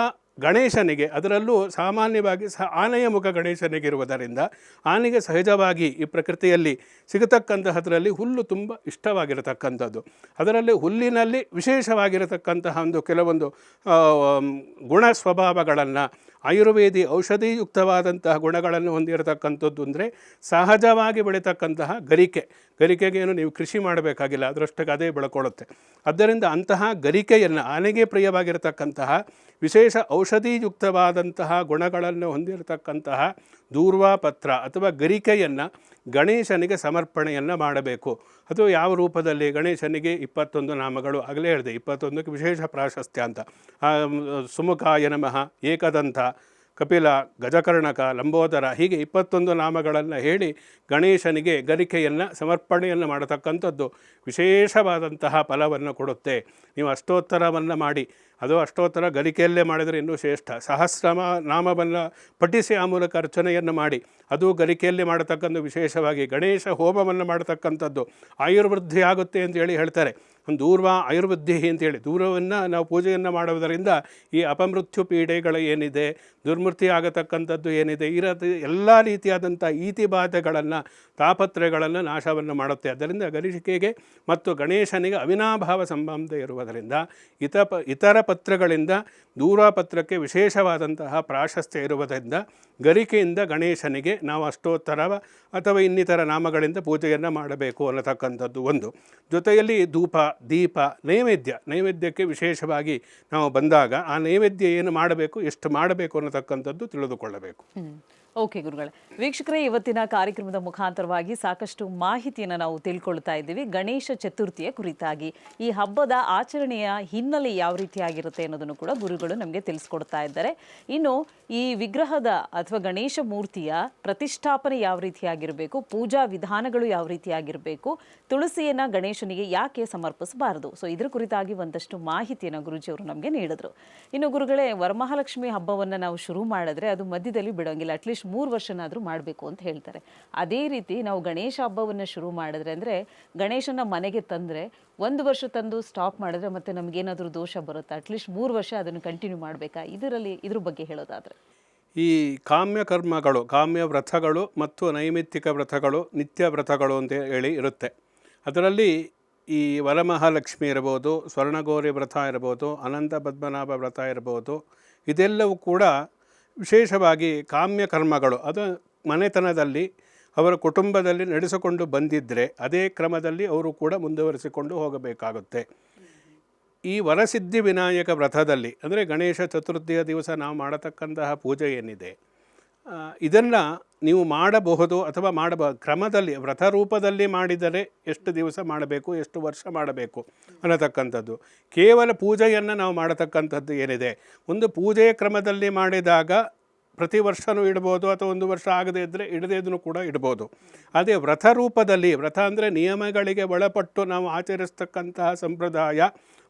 ಗಣೇಶನಿಗೆ, ಅದರಲ್ಲೂ ಸಾಮಾನ್ಯವಾಗಿ ಆನೆಯ ಮುಖ ಗಣೇಶನಿಗಿರುವುದರಿಂದ ಆನೆಗೆ ಸಹಜವಾಗಿ ಈ ಪ್ರಕೃತಿಯಲ್ಲಿ ಸಿಗತಕ್ಕಂತಹದರಲ್ಲಿ ಹುಲ್ಲು ತುಂಬ ಇಷ್ಟವಾಗಿರತಕ್ಕಂಥದ್ದು. ಅದರಲ್ಲಿ ಹುಲ್ಲಿನಲ್ಲಿ ವಿಶೇಷವಾಗಿರತಕ್ಕಂತಹ ಒಂದು ಕೆಲವೊಂದು ಗುಣ ಸ್ವಭಾವಗಳನ್ನು, ಆಯುರ್ವೇದಿ ಔಷಧಿಯುಕ್ತವಾದಂತಹ ಗುಣಗಳನ್ನು ಹೊಂದಿರತಕ್ಕಂಥದ್ದು ಅಂದರೆ ಸಹಜವಾಗಿ ಬೆಳೀತಕ್ಕಂತಹ ಗರಿಕೆಗೇನು ನೀವು ಕೃಷಿ ಮಾಡಬೇಕಾಗಿಲ್ಲ, ಅದರಷ್ಟಕ್ಕೆ ಅದೇ ಬೆಳ್ಕೊಳ್ಳುತ್ತೆ. ಆದ್ದರಿಂದ ಅಂತಹ ಗರಿಕೆಯನ್ನು, ಆನೆಗೆ ಪ್ರಿಯವಾಗಿರತಕ್ಕಂತಹ ವಿಶೇಷ ಔಷಧಿಯುಕ್ತವಾದಂತಹ ಗುಣಗಳನ್ನು ಹೊಂದಿರತಕ್ಕಂತಹ ದೂರ್ವಾ ಪತ್ರ ಅಥವಾ ಗರಿಕೆಯನ್ನು ಗಣೇಶನಿಗೆ ಸಮರ್ಪಣೆಯನ್ನು ಮಾಡಬೇಕು. ಅದು ಯಾವ ರೂಪದಲ್ಲಿ? ಗಣೇಶನಿಗೆ 21 ನಾಮಗಳು ಆಗಲೇ ಹೇಳಿದೆ, 21ಕ್ಕೆ ವಿಶೇಷ ಪ್ರಾಶಸ್ತ್ಯ ಅಂತ. ಸುಮುಖಾಯ ನಮಃ, ಏಕದಂತ, ಕಪಿಲ, ಗಜಕರ್ಣಕ, ಲಂಬೋದರ, ಹೀಗೆ 21 ನಾಮಗಳನ್ನು ಹೇಳಿ ಗಣೇಶನಿಗೆ ಗರಿಕೆಯನ್ನು ಸಮರ್ಪಣೆಯನ್ನು ಮಾಡತಕ್ಕಂಥದ್ದು ವಿಶೇಷವಾದಂತಹ ಫಲವನ್ನು ಕೊಡುತ್ತೆ. ನೀವು ಅಷ್ಟೋತ್ತರವನ್ನು ಮಾಡಿ, ಅದು ಅಷ್ಟೋತ್ತರ ಗರಿಕೆಯಲ್ಲೇ ಮಾಡಿದರೆ ಇನ್ನೂ ಶ್ರೇಷ್ಠ. ಸಹಸ್ರಮ ನಾಮವನ್ನು ಪಠಿಸಿ ಆ ಮೂಲಕ ಅರ್ಚನೆಯನ್ನು ಮಾಡಿ, ಅದು ಗರಿಕೆಯಲ್ಲಿ ಮಾಡತಕ್ಕಂಥ ವಿಶೇಷವಾಗಿ ಗಣೇಶ ಹೋಮವನ್ನು ಮಾಡತಕ್ಕಂಥದ್ದು ಆಯುರ್ವೃದ್ಧಿ ಆಗುತ್ತೆ ಅಂತೇಳಿ ಹೇಳ್ತಾರೆ. ಒಂದು ದೂರ್ವಾ ಆಯುರ್ವೃದ್ಧಿ ಅಂತೇಳಿ ದೂರವನ್ನು ನಾವು ಪೂಜೆಯನ್ನು ಮಾಡುವುದರಿಂದ ಈ ಅಪಮೃತ್ಯು ಪೀಡೆಗಳು ಏನಿದೆ, ದುರ್ಮೃತಿ ಆಗತಕ್ಕಂಥದ್ದು ಏನಿದೆ, ಎಲ್ಲ ರೀತಿಯಾದಂಥ ಈತಿಬಾಧೆಗಳನ್ನು, ತಾಪತ್ರೆಗಳನ್ನು ನಾಶವನ್ನು ಮಾಡುತ್ತೆ. ಅದರಿಂದ ಗರಿಕೆಗೆ ಮತ್ತು ಗಣೇಶನಿಗೆ ಅವಿನಾಭಾವ ಸಂಬಂಧ ಇರುವುದರಿಂದ ಇತರ ಪತ್ರಗಳಿಂದ ದೂರ್ವಾ ಪತ್ರಕ್ಕೆ ವಿಶೇಷವಾದಂತಹ ಪ್ರಾಶಸ್ತ್ಯ ಇರುವುದರಿಂದ ಗರಿಕೆಯಿಂದ ಗಣೇಶನಿಗೆ ನಾವು ಅಷ್ಟೋತ್ತರ ಅಥವಾ ಇನ್ನಿತರ ನಾಮಗಳಿಂದ ಪೂಜೆಯನ್ನು ಮಾಡಬೇಕು ಅನ್ನತಕ್ಕಂಥದ್ದು ಒಂದು. ಜೊತೆಯಲ್ಲಿ ಧೂಪ, ದೀಪ, ನೈವೇದ್ಯಕ್ಕೆ ವಿಶೇಷವಾಗಿ ನಾವು ಬಂದಾಗ ಆ ನೈವೇದ್ಯ ಏನು ಮಾಡಬೇಕು, ಎಷ್ಟು ಮಾಡಬೇಕು ಅನ್ನತಕ್ಕಂಥದ್ದು ತಿಳಿದುಕೊಳ್ಳಬೇಕು. ಓಕೆ ಗುರುಗಳೇ, ವೀಕ್ಷಕರೇ, ಇವತ್ತಿನ ಕಾರ್ಯಕ್ರಮದ ಮುಖಾಂತರವಾಗಿ ಸಾಕಷ್ಟು ಮಾಹಿತಿಯನ್ನು ನಾವು ತಿಳ್ಕೊಳ್ತಾ ಇದ್ದೀವಿ ಗಣೇಶ ಚತುರ್ಥಿಯ ಕುರಿತಾಗಿ. ಈ ಹಬ್ಬದ ಆಚರಣೆಯ ಹಿನ್ನೆಲೆ ಯಾವ ರೀತಿಯಾಗಿ ಆಗಿರುತ್ತೆ ಅನ್ನೋದನ್ನು ಕೂಡ ಗುರುಗಳು ನಮಗೆ ತಿಳಿಸ್ಕೊಡ್ತಾ ಇದ್ದಾರೆ. ಇನ್ನು ಈ ವಿಗ್ರಹದ ಅಥವಾ ಗಣೇಶ ಮೂರ್ತಿಯ ಪ್ರತಿಷ್ಠಾಪನೆ ಯಾವ ರೀತಿಯಾಗಿರಬೇಕು, ಪೂಜಾ ವಿಧಾನಗಳು ಯಾವ ರೀತಿಯಾಗಿರಬೇಕು, ತುಳಸಿಯನ್ನ ಗಣೇಶನಿಗೆ ಯಾಕೆ ಸಮರ್ಪಿಸಬಾರದು, ಸೊ ಇದ್ರ ಕುರಿತಾಗಿ ಒಂದಷ್ಟು ಮಾಹಿತಿಯನ್ನು ಗುರುಜಿಯವರು ನಮಗೆ ನೀಡಿದ್ರು. ಇನ್ನು ಗುರುಗಳೇ, ವರಮಹಾಲಕ್ಷ್ಮಿ ಹಬ್ಬವನ್ನು ನಾವು ಶುರು ಮಾಡಿದ್ರೆ ಅದು ಮಧ್ಯದಲ್ಲಿ ಬಿಡೋಂಗಿಲ್ಲ, ಅಟ್ಲೀಸ್ಟ್ 3 ವರ್ಷನಾದರೂ ಮಾಡಬೇಕು ಅಂತ ಹೇಳ್ತಾರೆ. ಅದೇ ರೀತಿ ನಾವು ಗಣೇಶ ಹಬ್ಬವನ್ನು ಶುರು ಮಾಡಿದ್ರೆ ಅಂದರೆ ಗಣೇಶನ ಮನೆಗೆ ತಂದರೆ 1 ವರ್ಷ ತಂದು ಸ್ಟಾಪ್ ಮಾಡಿದ್ರೆ ಮತ್ತೆ ನಮಗೇನಾದರೂ ದೋಷ ಬರುತ್ತಾ? ಅಟ್ಲೀಸ್ಟ್ 3 ವರ್ಷ ಅದನ್ನು ಕಂಟಿನ್ಯೂ ಮಾಡಬೇಕಾ? ಇದ್ರ ಬಗ್ಗೆ ಹೇಳೋದಾದರೆ, ಈ ಕಾಮ್ಯ ಕರ್ಮಗಳು, ಕಾಮ್ಯ ವ್ರತಗಳು ಮತ್ತು ನೈಮಿತ್ತಿಕ ವ್ರತಗಳು, ನಿತ್ಯ ವ್ರತಗಳು ಅಂತ ಹೇಳಿ ಇರುತ್ತೆ. ಅದರಲ್ಲಿ ಈ ವರಮಹಾಲಕ್ಷ್ಮಿ ಇರ್ಬೋದು, ಸ್ವರ್ಣಗೌರಿ ವ್ರತ ಇರ್ಬೋದು, ಅನಂತ ಪದ್ಮನಾಭ ವ್ರತ ಇರ್ಬೋದು, ಇದೆಲ್ಲವೂ ಕೂಡ ವಿಶೇಷವಾಗಿ ಕಾಮ್ಯ ಕರ್ಮಗಳು. ಅದು ಮನೆತನದಲ್ಲಿ ಅವರ ಕುಟುಂಬದಲ್ಲಿ ನಡೆಸಿಕೊಂಡು ಬಂದಿದ್ದರೆ ಅದೇ ಕ್ರಮದಲ್ಲಿ ಅವರು ಕೂಡ ಮುಂದುವರಿಸಿಕೊಂಡು ಹೋಗಬೇಕಾಗುತ್ತೆ. ಈ ವರಸಿದ್ಧಿ ವಿನಾಯಕ ವ್ರತದಲ್ಲಿ ಅಂದರೆ ಗಣೇಶ ಚತುರ್ಥಿಯ ದಿವಸ ನಾವು ಮಾಡತಕ್ಕಂತಹ ಪೂಜೆ ಏನಿದೆ, ಇದನ್ನು ನೀವು ಮಾಡಬಹುದು ಅಥವಾ ಕ್ರಮದಲ್ಲಿ ವ್ರತ ರೂಪದಲ್ಲಿ ಮಾಡಿದರೆ ಎಷ್ಟು ದಿವಸ ಮಾಡಬೇಕು, ಎಷ್ಟು ವರ್ಷ ಮಾಡಬೇಕು ಅನ್ನತಕ್ಕಂಥದ್ದು. ಕೇವಲ ಪೂಜೆಯನ್ನು ನಾವು ಮಾಡತಕ್ಕಂಥದ್ದು ಏನಿದೆ, ಒಂದು ಪೂಜೆಯ ಕ್ರಮದಲ್ಲಿ ಮಾಡಿದಾಗ ಪ್ರತಿ ವರ್ಷವೂ ಇಡ್ಬೋದು, ಅಥವಾ 1 ವರ್ಷ ಆಗದೇ ಇದ್ದರೆ ಇಡದೇದನ್ನು ಕೂಡ ಇಡ್ಬೋದು. ಅದೇ ವ್ರತ ರೂಪದಲ್ಲಿ, ವ್ರತ ಅಂದರೆ ನಿಯಮಗಳಿಗೆ ಒಳಪಟ್ಟು ನಾವು ಆಚರಿಸ್ತಕ್ಕಂತಹ ಸಂಪ್ರದಾಯ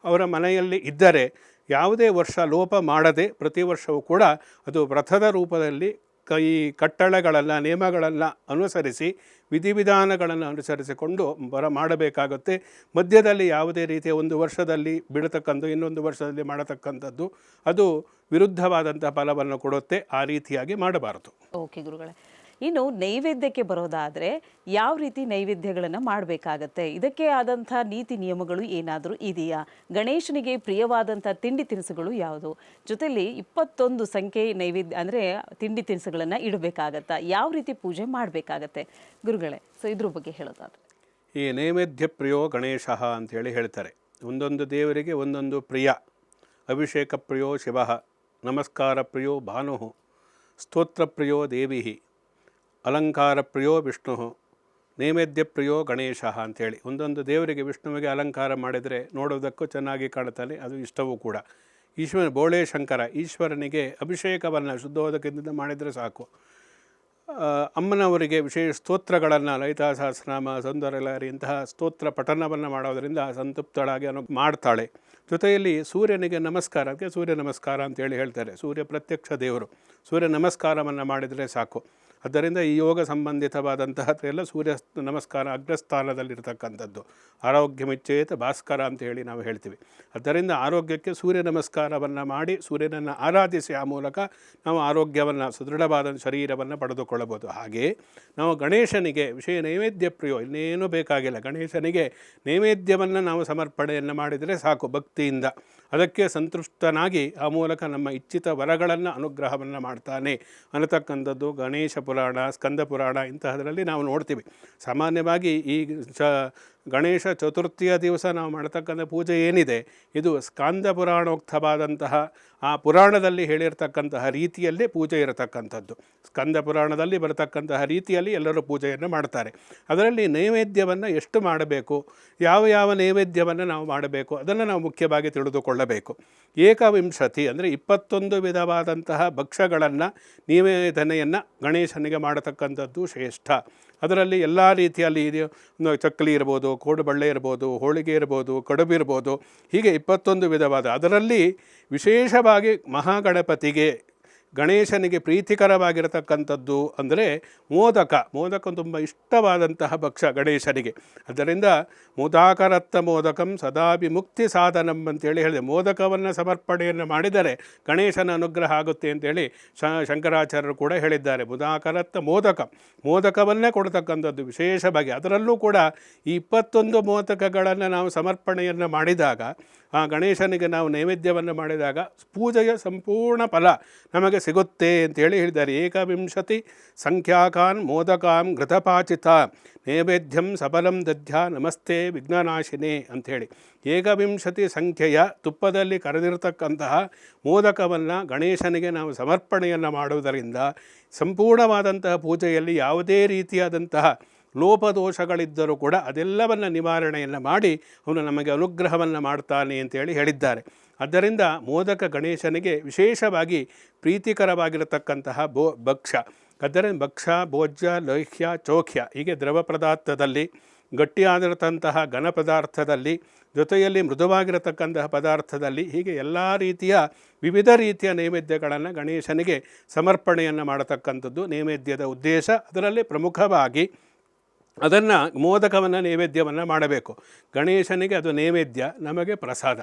ಅವರ ಮನೆಯಲ್ಲಿ ಇದ್ದರೆ ಯಾವುದೇ ವರ್ಷ ಲೋಪ ಮಾಡದೆ ಪ್ರತಿ ವರ್ಷವೂ ಕೂಡ ಅದು ವ್ರತದ ರೂಪದಲ್ಲಿ ಕಟ್ಟಳೆಗಳನ್ನು, ನಿಯಮಗಳನ್ನು ಅನುಸರಿಸಿ, ವಿಧಿವಿಧಾನಗಳನ್ನು ಅನುಸರಿಸಿಕೊಂಡು ಮಾಡಬೇಕಾಗುತ್ತೆ. ಮಧ್ಯದಲ್ಲಿ ಯಾವುದೇ ರೀತಿಯ 1 ವರ್ಷದಲ್ಲಿ ಬಿಡತಕ್ಕಂಥ, ಇನ್ನೊಂದು ವರ್ಷದಲ್ಲಿ ಮಾಡತಕ್ಕಂಥದ್ದು ಅದು ವಿರುದ್ಧವಾದಂಥ ಫಲವನ್ನು ಕೊಡುತ್ತೆ. ಆ ರೀತಿಯಾಗಿ ಮಾಡಬಾರದು. ಓಕೆ ಗುರುಗಳೇ, ಇನ್ನು ನೈವೇದ್ಯಕ್ಕೆ ಬರೋದಾದರೆ ಯಾವ ರೀತಿ ನೈವೇದ್ಯಗಳನ್ನು ಮಾಡಬೇಕಾಗತ್ತೆ? ಇದಕ್ಕೆ ಆದಂಥ ನೀತಿ ನಿಯಮಗಳು ಏನಾದರೂ ಇದೆಯಾ? ಗಣೇಶನಿಗೆ ಪ್ರಿಯವಾದಂಥ ತಿಂಡಿ ತಿನಿಸುಗಳು ಯಾವುದು? ಜೊತೆಲಿ 21 ಸಂಖ್ಯೆ ನೈವೇದ್ಯ ಅಂದರೆ ತಿಂಡಿ ತಿನಿಸುಗಳನ್ನು ಇಡಬೇಕಾಗತ್ತಾ? ಯಾವ ರೀತಿ ಪೂಜೆ ಮಾಡಬೇಕಾಗತ್ತೆ ಗುರುಗಳೇ? ಸೊ ಇದ್ರ ಬಗ್ಗೆ ಹೇಳೋದಾದರೆ, ಈ ನೈವೇದ್ಯ ಪ್ರಿಯೋ ಗಣೇಶ ಅಂಥೇಳಿ ಹೇಳ್ತಾರೆ. ಒಂದೊಂದು ದೇವರಿಗೆ ಒಂದೊಂದು ಪ್ರಿಯ. ಅಭಿಷೇಕ ಪ್ರಿಯೋ ಶಿವ, ನಮಸ್ಕಾರ ಪ್ರಿಯೋ ಭಾನು, ಸ್ತೋತ್ರ ಪ್ರಿಯೋ ದೇವಿ, ಅಲಂಕಾರ ಪ್ರಿಯೋ ವಿಷ್ಣು, ನೈವೇದ್ಯ ಪ್ರಿಯೋ ಗಣೇಶ ಅಂಥೇಳಿ. ಒಂದೊಂದು ದೇವರಿಗೆ, ವಿಷ್ಣುವಿಗೆ ಅಲಂಕಾರ ಮಾಡಿದರೆ ನೋಡೋದಕ್ಕೂ ಚೆನ್ನಾಗಿ ಕಾಣುತ್ತಾನೆ, ಅದು ಇಷ್ಟವೂ ಕೂಡ. ಬೋಳೆ ಶಂಕರ, ಈಶ್ವರನಿಗೆ ಅಭಿಷೇಕವನ್ನು ಶುದ್ಧೋದಕದಿಂದ ಮಾಡಿದರೆ ಸಾಕು. ಅಮ್ಮನವರಿಗೆ ವಿಶೇಷ ಸ್ತೋತ್ರಗಳನ್ನು, ಲಲಿತಾ ಸಹಸ್ರನಾಮ, ಸೌಂದರ್ಯಲಹರಿ ಇಂತಹ ಸ್ತೋತ್ರ ಪಠನವನ್ನು ಮಾಡೋದರಿಂದ ಸಂತೃಪ್ತಳಾಗಿ ಮಾಡ್ತಾಳೆ. ಜೊತೆಯಲ್ಲಿ ಸೂರ್ಯನಿಗೆ ನಮಸ್ಕಾರ, ಅದಕ್ಕೆ ಸೂರ್ಯ ನಮಸ್ಕಾರ ಅಂತೇಳಿ ಹೇಳ್ತಾರೆ. ಸೂರ್ಯ ಪ್ರತ್ಯಕ್ಷ ದೇವರು, ಸೂರ್ಯ ನಮಸ್ಕಾರವನ್ನು ಮಾಡಿದರೆ ಸಾಕು. ಆದ್ದರಿಂದ ಈ ಯೋಗ ಸಂಬಂಧಿತವಾದಂತಹ ಎಲ್ಲ ಸೂರ್ಯ ನಮಸ್ಕಾರ ಅಗ್ರಸ್ಥಾನದಲ್ಲಿರ್ತಕ್ಕಂಥದ್ದು. ಆರೋಗ್ಯಮಿಚ್ಛೇತ ಭಾಸ್ಕರ ಅಂತ ಹೇಳಿ ನಾವು ಹೇಳ್ತೀವಿ. ಆದ್ದರಿಂದ ಆರೋಗ್ಯಕ್ಕೆ ಸೂರ್ಯ ನಮಸ್ಕಾರವನ್ನು ಮಾಡಿ ಸೂರ್ಯನನ್ನು ಆರಾಧಿಸಿ ಆ ಮೂಲಕ ನಾವು ಆರೋಗ್ಯವನ್ನು, ಸುದೃಢವಾದ ಶರೀರವನ್ನು ಪಡೆದುಕೊಳ್ಳಬಹುದು. ಹಾಗೆಯೇ ನಾವು ಗಣೇಶನಿಗೆ ವಿಷಯ ನೈವೇದ್ಯ ಪ್ರಿಯೋ, ಇನ್ನೇನೂ ಬೇಕಾಗಿಲ್ಲ. ಗಣೇಶನಿಗೆ ನೈವೇದ್ಯವನ್ನು ನಾವು ಸಮರ್ಪಣೆಯನ್ನು ಮಾಡಿದರೆ ಸಾಕು ಭಕ್ತಿಯಿಂದ. ಅದಕ್ಕೆ ಸಂತುಷ್ಟನಾಗಿ ಆ ಮೂಲಕ ನಮ್ಮ ಇಚ್ಛಿತ ವರಗಳನ್ನು, ಅನುಗ್ರಹವನ್ನು ಮಾಡ್ತಾನೆ ಅನ್ನತಕ್ಕಂಥದ್ದು ಗಣೇಶ ಪುರಾಣ, ಸ್ಕಂದ ಪುರಾಣ ಇಂತಹದರಲ್ಲಿ ನಾವು ನೋಡ್ತೀವಿ. ಸಾಮಾನ್ಯವಾಗಿ ಈ ಗಣೇಶ ಚತುರ್ಥಿಯ ದಿವಸ ನಾವು ಮಾಡತಕ್ಕಂಥ ಪೂಜೆ ಏನಿದೆ, ಇದು ಸ್ಕಂದ ಪುರಾಣೋಕ್ತವಾದಂತಹ ಆ ಪುರಾಣದಲ್ಲಿ ಹೇಳಿರ್ತಕ್ಕಂತಹ ರೀತಿಯಲ್ಲೇ ಪೂಜೆ ಇರತಕ್ಕಂಥದ್ದು. ಸ್ಕಂದ ಪುರಾಣದಲ್ಲಿ ಬರತಕ್ಕಂತಹ ರೀತಿಯಲ್ಲಿ ಎಲ್ಲರೂ ಪೂಜೆಯನ್ನು ಮಾಡ್ತಾರೆ. ಅದರಲ್ಲಿ ನೈವೇದ್ಯವನ್ನು ಎಷ್ಟು ಮಾಡಬೇಕು, ಯಾವ ಯಾವ ನೈವೇದ್ಯವನ್ನು ನಾವು ಮಾಡಬೇಕು ಅದನ್ನು ನಾವು ಮುಖ್ಯವಾಗಿ ತಿಳಿದುಕೊಳ್ಳಬೇಕು. ಏಕವಿಂಶತಿ ಅಂದರೆ 21 ವಿಧವಾದಂತಹ ಭಕ್ಷ್ಯಗಳನ್ನು, ನಿವೇದನೆಯನ್ನು ಗಣೇಶನಿಗೆ ಮಾಡತಕ್ಕಂಥದ್ದು ಶ್ರೇಷ್ಠ. ಅದರಲ್ಲಿ ಎಲ್ಲ ರೀತಿಯಲ್ಲಿ ಚಕ್ಕಲಿ ಇರ್ಬೋದು, ಕೋಡುಬಳ್ಳೆ ಇರ್ಬೋದು, ಹೋಳಿಗೆ ಇರ್ಬೋದು, ಕಡುಬು ಇರ್ಬೋದು, ಹೀಗೆ 21 ವಿಧವಾದ. ಅದರಲ್ಲಿ ವಿಶೇಷವಾಗಿ ಮಹಾಗಣಪತಿಗೆ, ಗಣೇಶನಿಗೆ ಪ್ರೀತಿಕರವಾಗಿರತಕ್ಕಂಥದ್ದು ಅಂದರೆ ಮೋದಕ ತುಂಬ ಇಷ್ಟವಾದಂತಹ ಭಕ್ಷ್ಯ ಗಣೇಶನಿಗೆ. ಅದರಿಂದ ಮುದಾಕರತ್ತ ಮೋದಕಂ ಸದಾಭಿಮುಕ್ತಿ ಸಾಧನಂ ಅಂತೇಳಿ ಹೇಳಿದೆ. ಮೋದಕವನ್ನು ಸಮರ್ಪಣೆಯನ್ನು ಮಾಡಿದರೆ ಗಣೇಶನ ಅನುಗ್ರಹ ಆಗುತ್ತೆ ಅಂತೇಳಿ ಶಂಕರಾಚಾರ್ಯರು ಕೂಡ ಹೇಳಿದ್ದಾರೆ. ಮುದಾಕರತ್ತ ಮೋದಕವನ್ನೇ ಕೊಡ್ತಕ್ಕಂಥದ್ದು ವಿಶೇಷವಾಗಿ. ಅದರಲ್ಲೂ ಕೂಡ ಈ 21 ಮೋದಕಗಳನ್ನು ನಾವು ಸಮರ್ಪಣೆಯನ್ನು ಮಾಡಿದಾಗ, ಆ ಗಣೇಶನಿಗೆ ನಾವು ನೈವೇದ್ಯವನ್ನು ಮಾಡಿದಾಗ ಪೂಜೆಯ ಸಂಪೂರ್ಣ ಫಲ ನಮಗೆ ಸಿಗುತ್ತೆ ಅಂತೇಳಿ ಹೇಳಿದ್ದಾರೆ. ಏಕವಿಂಶತಿ ಸಂಖ್ಯಾಕಾನ್ ಮೋದಕಾನ್ ಘೃತಪಾಚಿತ ನೈವೇದ್ಯಂ ಸಫಲಂ ದಧ್ಯ ನಮಸ್ತೆ ವಿಘ್ನನಾಶಿನೇ ಅಂಥೇಳಿ. ಏಕವಿಂಶತಿ ಸಂಖ್ಯೆಯ ತುಪ್ಪದಲ್ಲಿ ಕರೆದಿರತಕ್ಕಂತಹ ಮೋದಕವನ್ನು ಗಣೇಶನಿಗೆ ನಾವು ಸಮರ್ಪಣೆಯನ್ನು ಮಾಡುವುದರಿಂದ ಸಂಪೂರ್ಣವಾದಂತಹ ಪೂಜೆಯಲ್ಲಿ ಯಾವುದೇ ರೀತಿಯಾದಂತಹ ಲೋಪದೋಷಗಳಿದ್ದರೂ ಕೂಡ ಅದೆಲ್ಲವನ್ನು ನಿವಾರಣೆಯನ್ನು ಮಾಡಿ ಅವನು ನಮಗೆ ಅನುಗ್ರಹವನ್ನು ಮಾಡ್ತಾನೆ ಅಂತೇಳಿ ಹೇಳಿದ್ದಾರೆ. ಆದ್ದರಿಂದ ಮೋದಕ ಗಣೇಶನಿಗೆ ವಿಶೇಷವಾಗಿ ಪ್ರೀತಿಕರವಾಗಿರತಕ್ಕಂತಹ ಭಕ್ಷ್ಯ. ಆದ್ದರಿಂದ ಭಕ್ಷ್ಯ, ಭೋಜ್ಯ, ಲೈಹ್ಯ, ಚೋಖ್ಯ ಹೀಗೆ ದ್ರವ ಪದಾರ್ಥದಲ್ಲಿ, ಗಟ್ಟಿಯಾದಿರತಕ್ಕಂತಹ ಘನ ಪದಾರ್ಥದಲ್ಲಿ, ಜೊತೆಯಲ್ಲಿ ಮೃದುವಾಗಿರತಕ್ಕಂತಹ ಪದಾರ್ಥದಲ್ಲಿ, ಹೀಗೆ ಎಲ್ಲ ರೀತಿಯ ವಿವಿಧ ರೀತಿಯ ನೈವೇದ್ಯಗಳನ್ನು ಗಣೇಶನಿಗೆ ಸಮರ್ಪಣೆಯನ್ನು ಮಾಡತಕ್ಕಂಥದ್ದು ನೈವೇದ್ಯದ ಉದ್ದೇಶ. ಅದರಲ್ಲಿ ಪ್ರಮುಖವಾಗಿ ಅದನ್ನು ಮೋದಕವನ್ನು ನೈವೇದ್ಯವನ್ನು ಮಾಡಬೇಕು. ಗಣೇಶನಿಗೆ ಅದು ನೈವೇದ್ಯ, ನಮಗೆ ಪ್ರಸಾದ.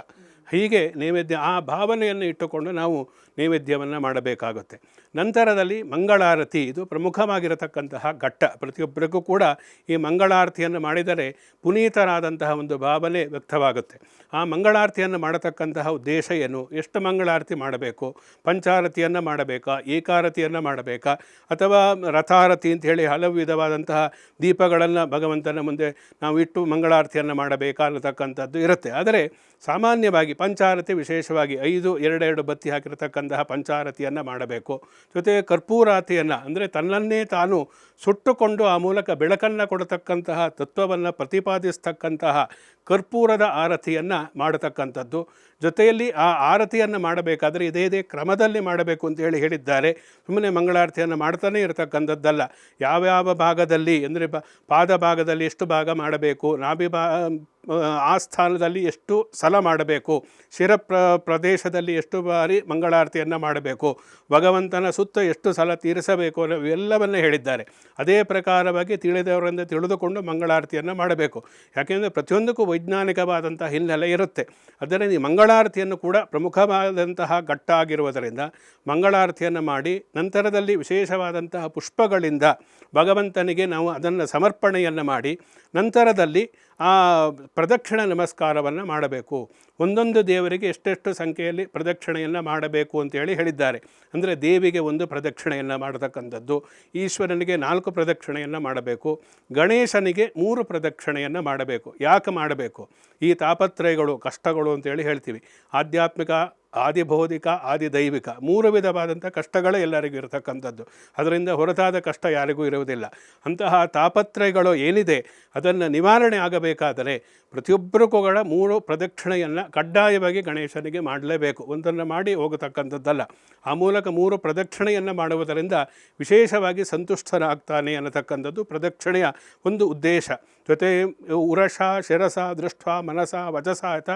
ಹೀಗೆ ನೈವೇದ್ಯ ಆ ಭಾವನೆಯನ್ನು ಇಟ್ಟುಕೊಂಡು ನಾವು ನೈವೇದ್ಯವನ್ನು ಮಾಡಬೇಕಾಗುತ್ತೆ. ನಂತರದಲ್ಲಿ ಮಂಗಳಾರತಿ, ಇದು ಪ್ರಮುಖವಾಗಿರತಕ್ಕಂತಹ ಘಟ್ಟ. ಪ್ರತಿಯೊಬ್ಬರಿಗೂ ಕೂಡ ಈ ಮಂಗಳಾರತಿಯನ್ನು ಮಾಡಿದರೆ ಪುನೀತರಾದಂತಹ ಒಂದು ಭಾವನೆ ವ್ಯಕ್ತವಾಗುತ್ತೆ. ಆ ಮಂಗಳಾರತಿಯನ್ನು ಮಾಡತಕ್ಕಂತಹ ಉದ್ದೇಶ ಏನು? ಎಷ್ಟು ಮಂಗಳಾರತಿ ಮಾಡಬೇಕು? ಪಂಚಾರತಿಯನ್ನು ಮಾಡಬೇಕಾ? ಏಕಾರತಿಯನ್ನು ಮಾಡಬೇಕಾ? ಅಥವಾ ರಥಾರತಿ ಅಂತ ಹೇಳಿ ಹಲವು ವಿಧವಾದಂತಹ ದೀಪಗಳನ್ನು ಭಗವಂತನ ಮುಂದೆ ನಾವು ಇಟ್ಟು ಮಂಗಳಾರತಿಯನ್ನು ಮಾಡಬೇಕಾ ಅನ್ನತಕ್ಕಂಥದ್ದು ಇರುತ್ತೆ. ಆದರೆ ಸಾಮಾನ್ಯವಾಗಿ ಪಂಚಾರತಿ, ವಿಶೇಷವಾಗಿ 5 2 ಬತ್ತಿ ಹಾಕಿರತಕ್ಕಂತಹ ಪಂಚಾರತಿಯನ್ನು ಮಾಡಬೇಕು. ಜೊತೆಗೆ ಕರ್ಪೂರಾತಿಯನ್ನು, ಅಂದರೆ ತನ್ನನ್ನೇ ತಾನು ಸುಟ್ಟುಕೊಂಡು ಆ ಮೂಲಕ ಬೆಳಕನ್ನು ಕೊಡತಕ್ಕಂತಹ ತತ್ವವನ್ನು ಪ್ರತಿಪಾದಿಸ್ತಕ್ಕಂತಹ ಕರ್ಪೂರದ ಆರತಿಯನ್ನು ಮಾಡತಕ್ಕಂಥದ್ದು. ಜೊತೆಯಲ್ಲಿ ಆ ಆರತಿಯನ್ನು ಮಾಡಬೇಕಾದರೆ ಇದೇ ಕ್ರಮದಲ್ಲಿ ಮಾಡಬೇಕು ಅಂತೇಳಿ ಹೇಳಿದ್ದಾರೆ. ಸುಮ್ಮನೆ ಮಂಗಳಾರತಿಯನ್ನು ಮಾಡ್ತಾನೆ ಇರತಕ್ಕಂಥದ್ದಲ್ಲ. ಯಾವ್ಯಾವ ಭಾಗದಲ್ಲಿ, ಅಂದರೆ ಪಾದ ಭಾಗದಲ್ಲಿ ಎಷ್ಟು ಭಾಗ ಮಾಡಬೇಕು, ನಾಭಿ ಆ ಸ್ಥಾನದಲ್ಲಿ ಎಷ್ಟು ಸಲ ಮಾಡಬೇಕು, ಶಿರ ಪ್ರದೇಶದಲ್ಲಿ ಎಷ್ಟು ಬಾರಿ ಮಂಗಳಾರತಿಯನ್ನು ಮಾಡಬೇಕು, ಭಗವಂತನ ಸುತ್ತ ಎಷ್ಟು ಸಲ ತೀರಿಸಬೇಕು ಎಲ್ಲವನ್ನೇ ಹೇಳಿದ್ದಾರೆ. ಅದೇ ಪ್ರಕಾರವಾಗಿ ತಿಳಿದವರಿಂದ ತಿಳಿದುಕೊಂಡು ಮಂಗಳಾರತಿಯನ್ನು ಮಾಡಬೇಕು. ಯಾಕೆಂದರೆ ಪ್ರತಿಯೊಂದಕ್ಕೂ ವೈಜ್ಞಾನಿಕವಾದಂಥ ಹಿನ್ನೆಲೆ ಇರುತ್ತೆ. ಅದರಿಂದ ಈ ಮಂಗಳಾರತಿಯನ್ನು ಕೂಡ ಪ್ರಮುಖವಾದಂತಹ ಘಟ್ಟ ಆಗಿರುವುದರಿಂದ ಮಂಗಳಾರತಿಯನ್ನು ಮಾಡಿ ನಂತರದಲ್ಲಿ ವಿಶೇಷವಾದಂತಹ ಪುಷ್ಪಗಳಿಂದ ಭಗವಂತನಿಗೆ ನಾವು ಅದನ್ನು ಸಮರ್ಪಣೆಯನ್ನು ಮಾಡಿ ನಂತರದಲ್ಲಿ ಆ ಪ್ರದಕ್ಷಿಣ ನಮಸ್ಕಾರವನ್ನು ಮಾಡಬೇಕು. ಒಂದೊಂದು ದೇವರಿಗೆ ಎಷ್ಟೆಷ್ಟು ಸಂಖ್ಯೆಯಲ್ಲಿ ಪ್ರದಕ್ಷಿಣೆಯನ್ನು ಮಾಡಬೇಕು ಅಂತೇಳಿ ಹೇಳಿದ್ದಾರೆ. ಅಂದರೆ ದೇವಿಗೆ 1 ಪ್ರದಕ್ಷಿಣೆಯನ್ನು ಮಾಡತಕ್ಕಂಥದ್ದು, ಈಶ್ವರನಿಗೆ 4 ಪ್ರದಕ್ಷಿಣೆಯನ್ನು ಮಾಡಬೇಕು, ಗಣೇಶನಿಗೆ 3 ಪ್ರದಕ್ಷಿಣೆಯನ್ನು ಮಾಡಬೇಕು. ಯಾಕೆ ಮಾಡಬೇಕು? ಈ ತಾಪತ್ರಯಗಳು, ಕಷ್ಟಗಳು ಅಂತೇಳಿ ಹೇಳ್ತೀವಿ. ಆಧ್ಯಾತ್ಮಿಕ, ಆದಿಭೌತಿಕ, ಆದಿದೈವಿಕ 3 ವಿಧವಾದಂಥ ಕಷ್ಟಗಳೇ ಎಲ್ಲರಿಗೂ ಇರತಕ್ಕಂಥದ್ದು. ಅದರಿಂದ ಹೊರತಾದ ಕಷ್ಟ ಯಾರಿಗೂ ಇರುವುದಿಲ್ಲ. ಅಂತಹ ತಾಪತ್ರಯಗಳು ಏನಿದೆ ಅದನ್ನು ನಿವಾರಣೆ ಆಗಬೇಕಾದರೆ ಪ್ರತಿಯೊಬ್ಬರಿಗೂ ಕೂಡ 3 ಪ್ರದಕ್ಷಿಣೆಯನ್ನು ಕಡ್ಡಾಯವಾಗಿ ಗಣೇಶನಿಗೆ ಮಾಡಲೇಬೇಕು. ಒಂದನ್ನು ಮಾಡಿ ಹೋಗತಕ್ಕಂಥದ್ದಲ್ಲ. ಆ ಮೂಲಕ 3 ಪ್ರದಕ್ಷಿಣೆಯನ್ನು ಮಾಡುವುದರಿಂದ ವಿಶೇಷವಾಗಿ ಸಂತುಷ್ಟನಾಗ್ತಾನೆ ಅನ್ನತಕ್ಕಂಥದ್ದು ಪ್ರದಕ್ಷಿಣೆಯ ಒಂದು ಉದ್ದೇಶ. ಜೊತೆ ಉರಷ ಶಿರಸ ದೃಷ್ಟ ಮನಸ ವಚಸಾಯತ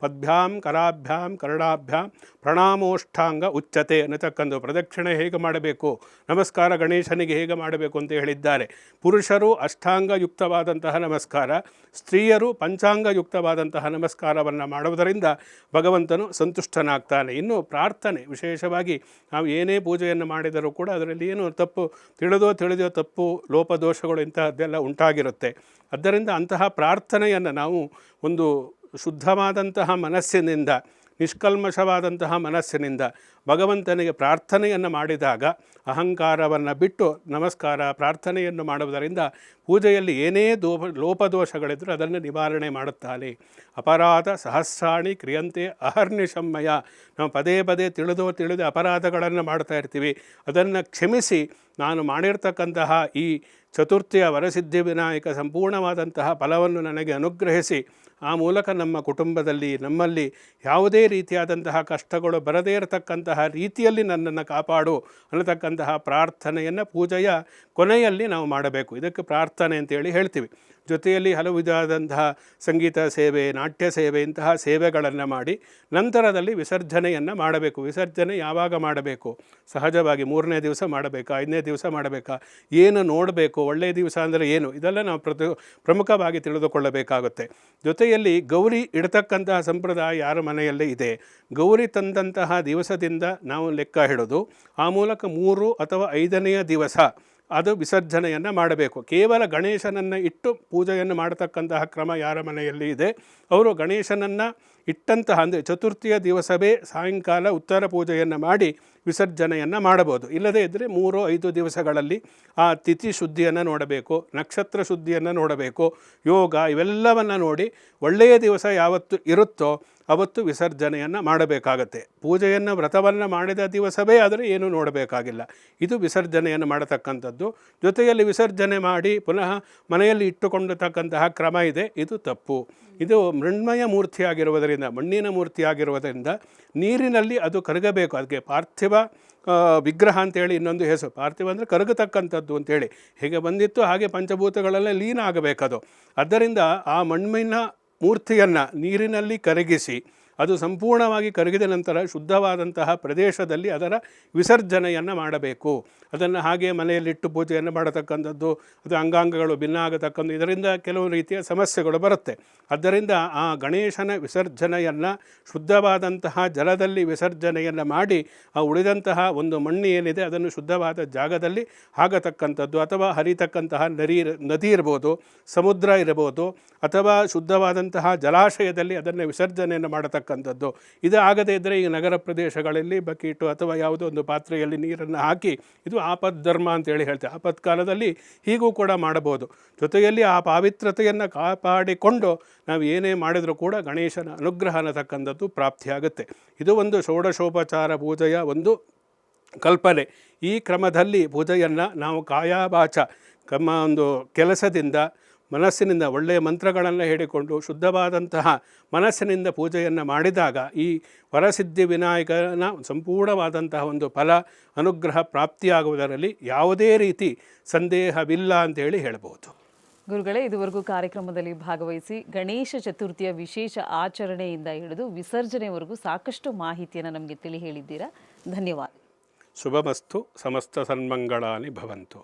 ಪದ್ಭ್ಯಾಂ ಕರಾಭ್ಯಾಂ ಕರ್ಣಾಭ್ಯಾಂ ಪ್ರಣಾಮೋಷ್ಠಾಂಗ ಉಚ್ಚತೆ ಅನ್ನತಕ್ಕಂಥ ಪ್ರದಕ್ಷಿಣೆ ಹೇಗೆ ಮಾಡಬೇಕು, ನಮಸ್ಕಾರ ಗಣೇಶನಿಗೆ ಹೇಗೆ ಮಾಡಬೇಕು ಅಂತ ಹೇಳಿದ್ದಾರೆ. ಪುರುಷರು ಅಷ್ಟಾಂಗಯುಕ್ತವಾದಂತಹ ನಮಸ್ಕಾರ, ಸ್ತ್ರೀಯರು ಪಂಚಾಂಗಯುಕ್ತವಾದಂತಹ ನಮಸ್ಕಾರವನ್ನು ಮಾಡುವುದರಿಂದ ಭಗವಂತನು ಸಂತುಷ್ಟನಾಗ್ತಾನೆ. ಇನ್ನು ಪ್ರಾರ್ಥನೆ, ವಿಶೇಷವಾಗಿ ನಾವು ಏನೇ ಪೂಜೆಯನ್ನು ಮಾಡಿದರೂ ಕೂಡ ಅದರಲ್ಲಿ ಏನು ತಪ್ಪು ತಿಳಿದೋ ತಪ್ಪು ಲೋಪದೋಷಗಳು ಇಂತಹದ್ದೆಲ್ಲ ಉಂಟಾಗಿರುತ್ತೆ. ಆದ್ದರಿಂದ ಅಂತಹ ಪ್ರಾರ್ಥನೆಯನ್ನು ನಾವು ಒಂದು ಶುದ್ಧವಾದಂತಹ ಮನಸ್ಸಿನಿಂದ, ನಿಷ್ಕಲ್ಮಶವಾದಂತಹ ಮನಸ್ಸಿನಿಂದ ಭಗವಂತನಿಗೆ ಪ್ರಾರ್ಥನೆಯನ್ನು ಮಾಡಿದಾಗ ಅಹಂಕಾರವನ್ನು ಬಿಟ್ಟು ನಮಸ್ಕಾರ ಪ್ರಾರ್ಥನೆಯನ್ನು ಮಾಡುವುದರಿಂದ ಪೂಜೆಯಲ್ಲಿ ಏನೇ ಲೋಪದೋಷಗಳಿದ್ದರೂ ಅದನ್ನು ನಿವಾರಣೆ ಮಾಡುತ್ತಾನೆ. ಅಪರಾಧ ಸಹಸ್ರಾಣಿ ಕ್ರಿಯಂತೆ ಅಹರ್ನಿಶಮ್ಮಯ. ನಾವು ಪದೇ ತಿಳಿದು ಅಪರಾಧಗಳನ್ನು ಮಾಡ್ತಾ ಇರ್ತೀವಿ. ಅದನ್ನು ಕ್ಷಮಿಸಿ ನಾನು ಮಾಡಿರ್ತಕ್ಕಂತಹ ಈ ಚತುರ್ಥಿಯ ವರಸಿದ್ಧಿ ವಿನಾಯಕ ಸಂಪೂರ್ಣವಾದಂತಹ ಫಲವನ್ನು ನನಗೆ ಅನುಗ್ರಹಿಸಿ ಆ ಮೂಲಕ ನಮ್ಮ ಕುಟುಂಬದಲ್ಲಿ, ನಮ್ಮಲ್ಲಿ ಯಾವುದೇ ರೀತಿಯಾದಂತಹ ಕಷ್ಟಗಳು ಬರದೇ ಇರತಕ್ಕಂತಹ ರೀತಿಯಲ್ಲಿ ನನ್ನನ್ನು ಕಾಪಾಡು ಅನ್ನತಕ್ಕಂತಹ ಪ್ರಾರ್ಥನೆಯನ್ನು ಪೂಜೆಯ ಕೊನೆಯಲ್ಲಿ ನಾವು ಮಾಡಬೇಕು. ಇದಕ್ಕೆ ಪ್ರಾರ್ಥನೆ ಅಂತೇಳಿ ಹೇಳ್ತೀವಿ. ಜೊತೆಯಲ್ಲಿ ಹಲವು ವಿಧವಾದಂತಹ ಸಂಗೀತ ಸೇವೆ, ನಾಟ್ಯ ಸೇವೆ, ಇಂತಹ ಸೇವೆಗಳನ್ನು ಮಾಡಿ ನಂತರದಲ್ಲಿ ವಿಸರ್ಜನೆಯನ್ನು ಮಾಡಬೇಕು. ವಿಸರ್ಜನೆ ಯಾವಾಗ ಮಾಡಬೇಕು? ಸಹಜವಾಗಿ 3ನೇ ದಿವಸ ಮಾಡಬೇಕಾ, 5ನೇ ದಿವಸ ಮಾಡಬೇಕಾ, ಏನು ನೋಡಬೇಕು, ಒಳ್ಳೆಯ ದಿವಸ ಅಂದರೆ ಏನು, ಇದೆಲ್ಲ ನಾವು ಪ್ರಮುಖವಾಗಿ ತಿಳಿದುಕೊಳ್ಳಬೇಕಾಗುತ್ತೆ. ಜೊತೆಯಲ್ಲಿ ಗೌರಿ ಇಡತಕ್ಕಂತಹ ಸಂಪ್ರದಾಯ ಯಾರ ಮನೆಯಲ್ಲೇ ಇದೆ. ಗೌರಿ ತಂದಂತಹ ದಿವಸದಿಂದ ನಾವು ಲೆಕ್ಕ ಹಿಡಿದು ಆ ಮೂಲಕ 3 ಅಥವಾ 5ನೆಯ ದಿವಸ ಅದು ವಿಸರ್ಜನೆಯನ್ನು ಮಾಡಬೇಕು. ಕೇವಲ ಗಣೇಶನನ್ನು ಇಟ್ಟು ಪೂಜೆಯನ್ನು ಮಾಡತಕ್ಕಂತಹ ಕ್ರಮ ಯಾರ ಮನೆಯಲ್ಲಿ ಇದೆ ಅವರು ಗಣೇಶನನ್ನು ಇಟ್ಟಂತಹ, ಅಂದರೆ ಚತುರ್ಥಿಯ ದಿವಸವೇ ಸಾಯಂಕಾಲ ಉತ್ತರ ಪೂಜೆಯನ್ನು ಮಾಡಿ ವಿಸರ್ಜನೆಯನ್ನು ಮಾಡಬಹುದು. ಇಲ್ಲದೇ ಇದ್ದರೆ 3-5 ದಿವಸಗಳಲ್ಲಿ ಆ ತಿಥಿ ಶುದ್ಧಿಯನ್ನು ನೋಡಬೇಕು, ನಕ್ಷತ್ರ ಶುದ್ಧಿಯನ್ನು ನೋಡಬೇಕು, ಯೋಗ ಇವೆಲ್ಲವನ್ನು ನೋಡಿ ಒಳ್ಳೆಯ ದಿವಸ ಯಾವತ್ತು ಇರುತ್ತೋ ಅವತ್ತು ವಿಸರ್ಜನೆಯನ್ನು ಮಾಡಬೇಕಾಗತ್ತೆ. ಪೂಜೆಯನ್ನು ವ್ರತವನ್ನು ಮಾಡಿದ ದಿವಸವೇ ಆದರೆ ಏನೂ ನೋಡಬೇಕಾಗಿಲ್ಲ. ಇದು ವಿಸರ್ಜನೆಯನ್ನು ಮಾಡತಕ್ಕಂಥದ್ದು. ಜೊತೆಯಲ್ಲಿ ವಿಸರ್ಜನೆ ಮಾಡಿ ಪುನಃ ಮನೆಯಲ್ಲಿ ಇಟ್ಟುಕೊಂಡತಕ್ಕಂತಹ ಕ್ರಮ ಇದೆ, ಇದು ತಪ್ಪು. ಇದು ಮೃಣ್ಮಯ ಮೂರ್ತಿಯಾಗಿರುವುದರಿಂದ, ಮಣ್ಣಿನ ಮೂರ್ತಿಯಾಗಿರುವುದರಿಂದ ನೀರಿನಲ್ಲಿ ಅದು ಕರಗಬೇಕು. ಅದಕ್ಕೆ ಪಾರ್ಥಿವ ವಿಗ್ರಹ ಅಂತೇಳಿ ಇನ್ನೊಂದು ಹೆಸರು. ಪಾರ್ಥಿವ ಅಂದರೆ ಕರಗತಕ್ಕಂಥದ್ದು ಅಂತೇಳಿ. ಹೇಗೆ ಬಂದಿತ್ತು ಹಾಗೆ ಪಂಚಭೂತಗಳೆಲ್ಲ ಲೀನ ಆಗಬೇಕದು. ಆದ್ದರಿಂದ ಆ ಮಣ್ಣಿನ ಮೂರ್ತಿಯನ್ನು ನೀರಿನಲ್ಲಿ ಕರಗಿಸಿ ಅದು ಸಂಪೂರ್ಣವಾಗಿ ಕರಗಿದ ನಂತರ ಶುದ್ಧವಾದಂತಹ ಪ್ರದೇಶದಲ್ಲಿ ಅದರ ವಿಸರ್ಜನೆಯನ್ನು ಮಾಡಬೇಕು. ಅದನ್ನು ಹಾಗೆ ಮನೆಯಲ್ಲಿಟ್ಟು ಪೂಜೆಯನ್ನು ಮಾಡತಕ್ಕಂಥದ್ದು, ಅದು ಅಂಗಾಂಗಗಳು ಭಿನ್ನ ಆಗತಕ್ಕಂಥ, ಇದರಿಂದ ಕೆಲವು ರೀತಿಯ ಸಮಸ್ಯೆಗಳು ಬರುತ್ತೆ. ಆದ್ದರಿಂದ ಆ ಗಣೇಶನ ವಿಸರ್ಜನೆಯನ್ನು ಶುದ್ಧವಾದಂತಹ ಜಲದಲ್ಲಿ ವಿಸರ್ಜನೆಯನ್ನು ಮಾಡಿ ಆ ಉಳಿದಂತಹ ಒಂದು ಮಣ್ಣು ಏನಿದೆ ಅದನ್ನು ಶುದ್ಧವಾದ ಜಾಗದಲ್ಲಿ ಆಗತಕ್ಕಂಥದ್ದು, ಅಥವಾ ಹರಿತಕ್ಕಂತಹ ನದಿ ಇರ್ಬೋದು, ಸಮುದ್ರ ಇರ್ಬೋದು, ಅಥವಾ ಶುದ್ಧವಾದಂತಹ ಜಲಾಶಯದಲ್ಲಿ ಅದನ್ನು ವಿಸರ್ಜನೆಯನ್ನು ಮಾಡತಕ್ಕಂಥದ್ದು. ಇದು ಆಗದೇ ಇದ್ದರೆ ಈ ನಗರ ಪ್ರದೇಶಗಳಲ್ಲಿ ಬಕೀಟು ಅಥವಾ ಯಾವುದೋ ಒಂದು ಪಾತ್ರೆಯಲ್ಲಿ ನೀರನ್ನು ಹಾಕಿ, ಇದು ಆಪದ್ಧರ್ಮ ಅಂತೇಳಿ ಹೇಳ್ತೇವೆ. ಆಪತ್ಕಾಲದಲ್ಲಿ ಹೀಗೂ ಕೂಡ ಮಾಡಬಹುದು. ಜೊತೆಯಲ್ಲಿ ಆ ಪಾವಿತ್ರತೆಯನ್ನು ಕಾಪಾಡಿಕೊಂಡು ನಾವು ಏನೇ ಮಾಡಿದರೂ ಕೂಡ ಗಣೇಶನ ಅನುಗ್ರಹ ಅನ್ನತಕ್ಕಂಥದ್ದು ಪ್ರಾಪ್ತಿಯಾಗುತ್ತೆ. ಇದು ಒಂದು ಷೋಡಶೋಪಚಾರ ಪೂಜೆಯ ಒಂದು ಕಲ್ಪನೆ. ಈ ಕ್ರಮದಲ್ಲಿ ಪೂಜೆಯನ್ನು ನಾವು ಕಾಯಾವಾಚ ಒಂದು ಕೆಲಸದಿಂದ, ಮನಸ್ಸಿನಿಂದ ಒಳ್ಳೆಯ ಮಂತ್ರಗಳನ್ನು ಹೇಳಿಕೊಂಡು ಶುದ್ಧವಾದಂತಹ ಮನಸ್ಸಿನಿಂದ ಪೂಜೆಯನ್ನು ಮಾಡಿದಾಗ ಈ ವರಸಿದ್ಧಿ ವಿನಾಯಕನ ಸಂಪೂರ್ಣವಾದಂತಹ ಒಂದು ಫಲ ಅನುಗ್ರಹ ಪ್ರಾಪ್ತಿಯಾಗುವುದರಲ್ಲಿ ಯಾವುದೇ ರೀತಿ ಸಂದೇಹವಿಲ್ಲ ಅಂತೇಳಿ ಹೇಳ್ಬೋದು. ಗುರುಗಳೇ, ಇದುವರೆಗೂ ಕಾರ್ಯಕ್ರಮದಲ್ಲಿ ಭಾಗವಹಿಸಿ ಗಣೇಶ ಚತುರ್ಥಿಯ ವಿಶೇಷ ಆಚರಣೆಯಿಂದ ಹಿಡಿದು ವಿಸರ್ಜನೆವರೆಗೂ ಸಾಕಷ್ಟು ಮಾಹಿತಿಯನ್ನು ನಮಗೆ ತಿಳಿ ಹೇಳಿದ್ದೀರಾ. ಧನ್ಯವಾದ. ಶುಭಮಸ್ತು. ಸಮಸ್ತ ಸನ್ಮಂಗಳಾನಿ ಭವಂತು.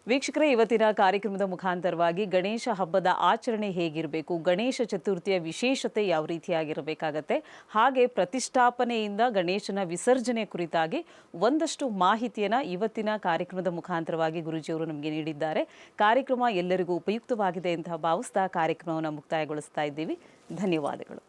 ವೀಕ್ಷಕರೇ, ಇವತ್ತಿನ ಕಾರ್ಯಕ್ರಮದ ಮುಖಾಂತರವಾಗಿ ಗಣೇಶ ಹಬ್ಬದ ಆಚರಣೆ ಹೇಗಿರಬೇಕು, ಗಣೇಶ ಚತುರ್ಥಿಯ ವಿಶೇಷತೆ ಯಾವ ರೀತಿಯಾಗಿರಬೇಕಾಗತ್ತೆ, ಹಾಗೆ ಪ್ರತಿಷ್ಠಾಪನೆಯಿಂದ ಗಣೇಶನ ವಿಸರ್ಜನೆ ಕುರಿತಾಗಿ ಒಂದಷ್ಟು ಮಾಹಿತಿಯನ್ನು ಇವತ್ತಿನ ಕಾರ್ಯಕ್ರಮದ ಮುಖಾಂತರವಾಗಿ ಗುರೂಜಿಯವರು ನಮಗೆ ನೀಡಿದ್ದಾರೆ. ಕಾರ್ಯಕ್ರಮ ಎಲ್ಲರಿಗೂ ಉಪಯುಕ್ತವಾಗಿದೆ ಅಂತ ಭಾವಿಸ್ತಾ ಕಾರ್ಯಕ್ರಮವನ್ನು ಮುಕ್ತಾಯಗೊಳಿಸ್ತಾ ಇದ್ದೀವಿ. ಧನ್ಯವಾದಗಳು.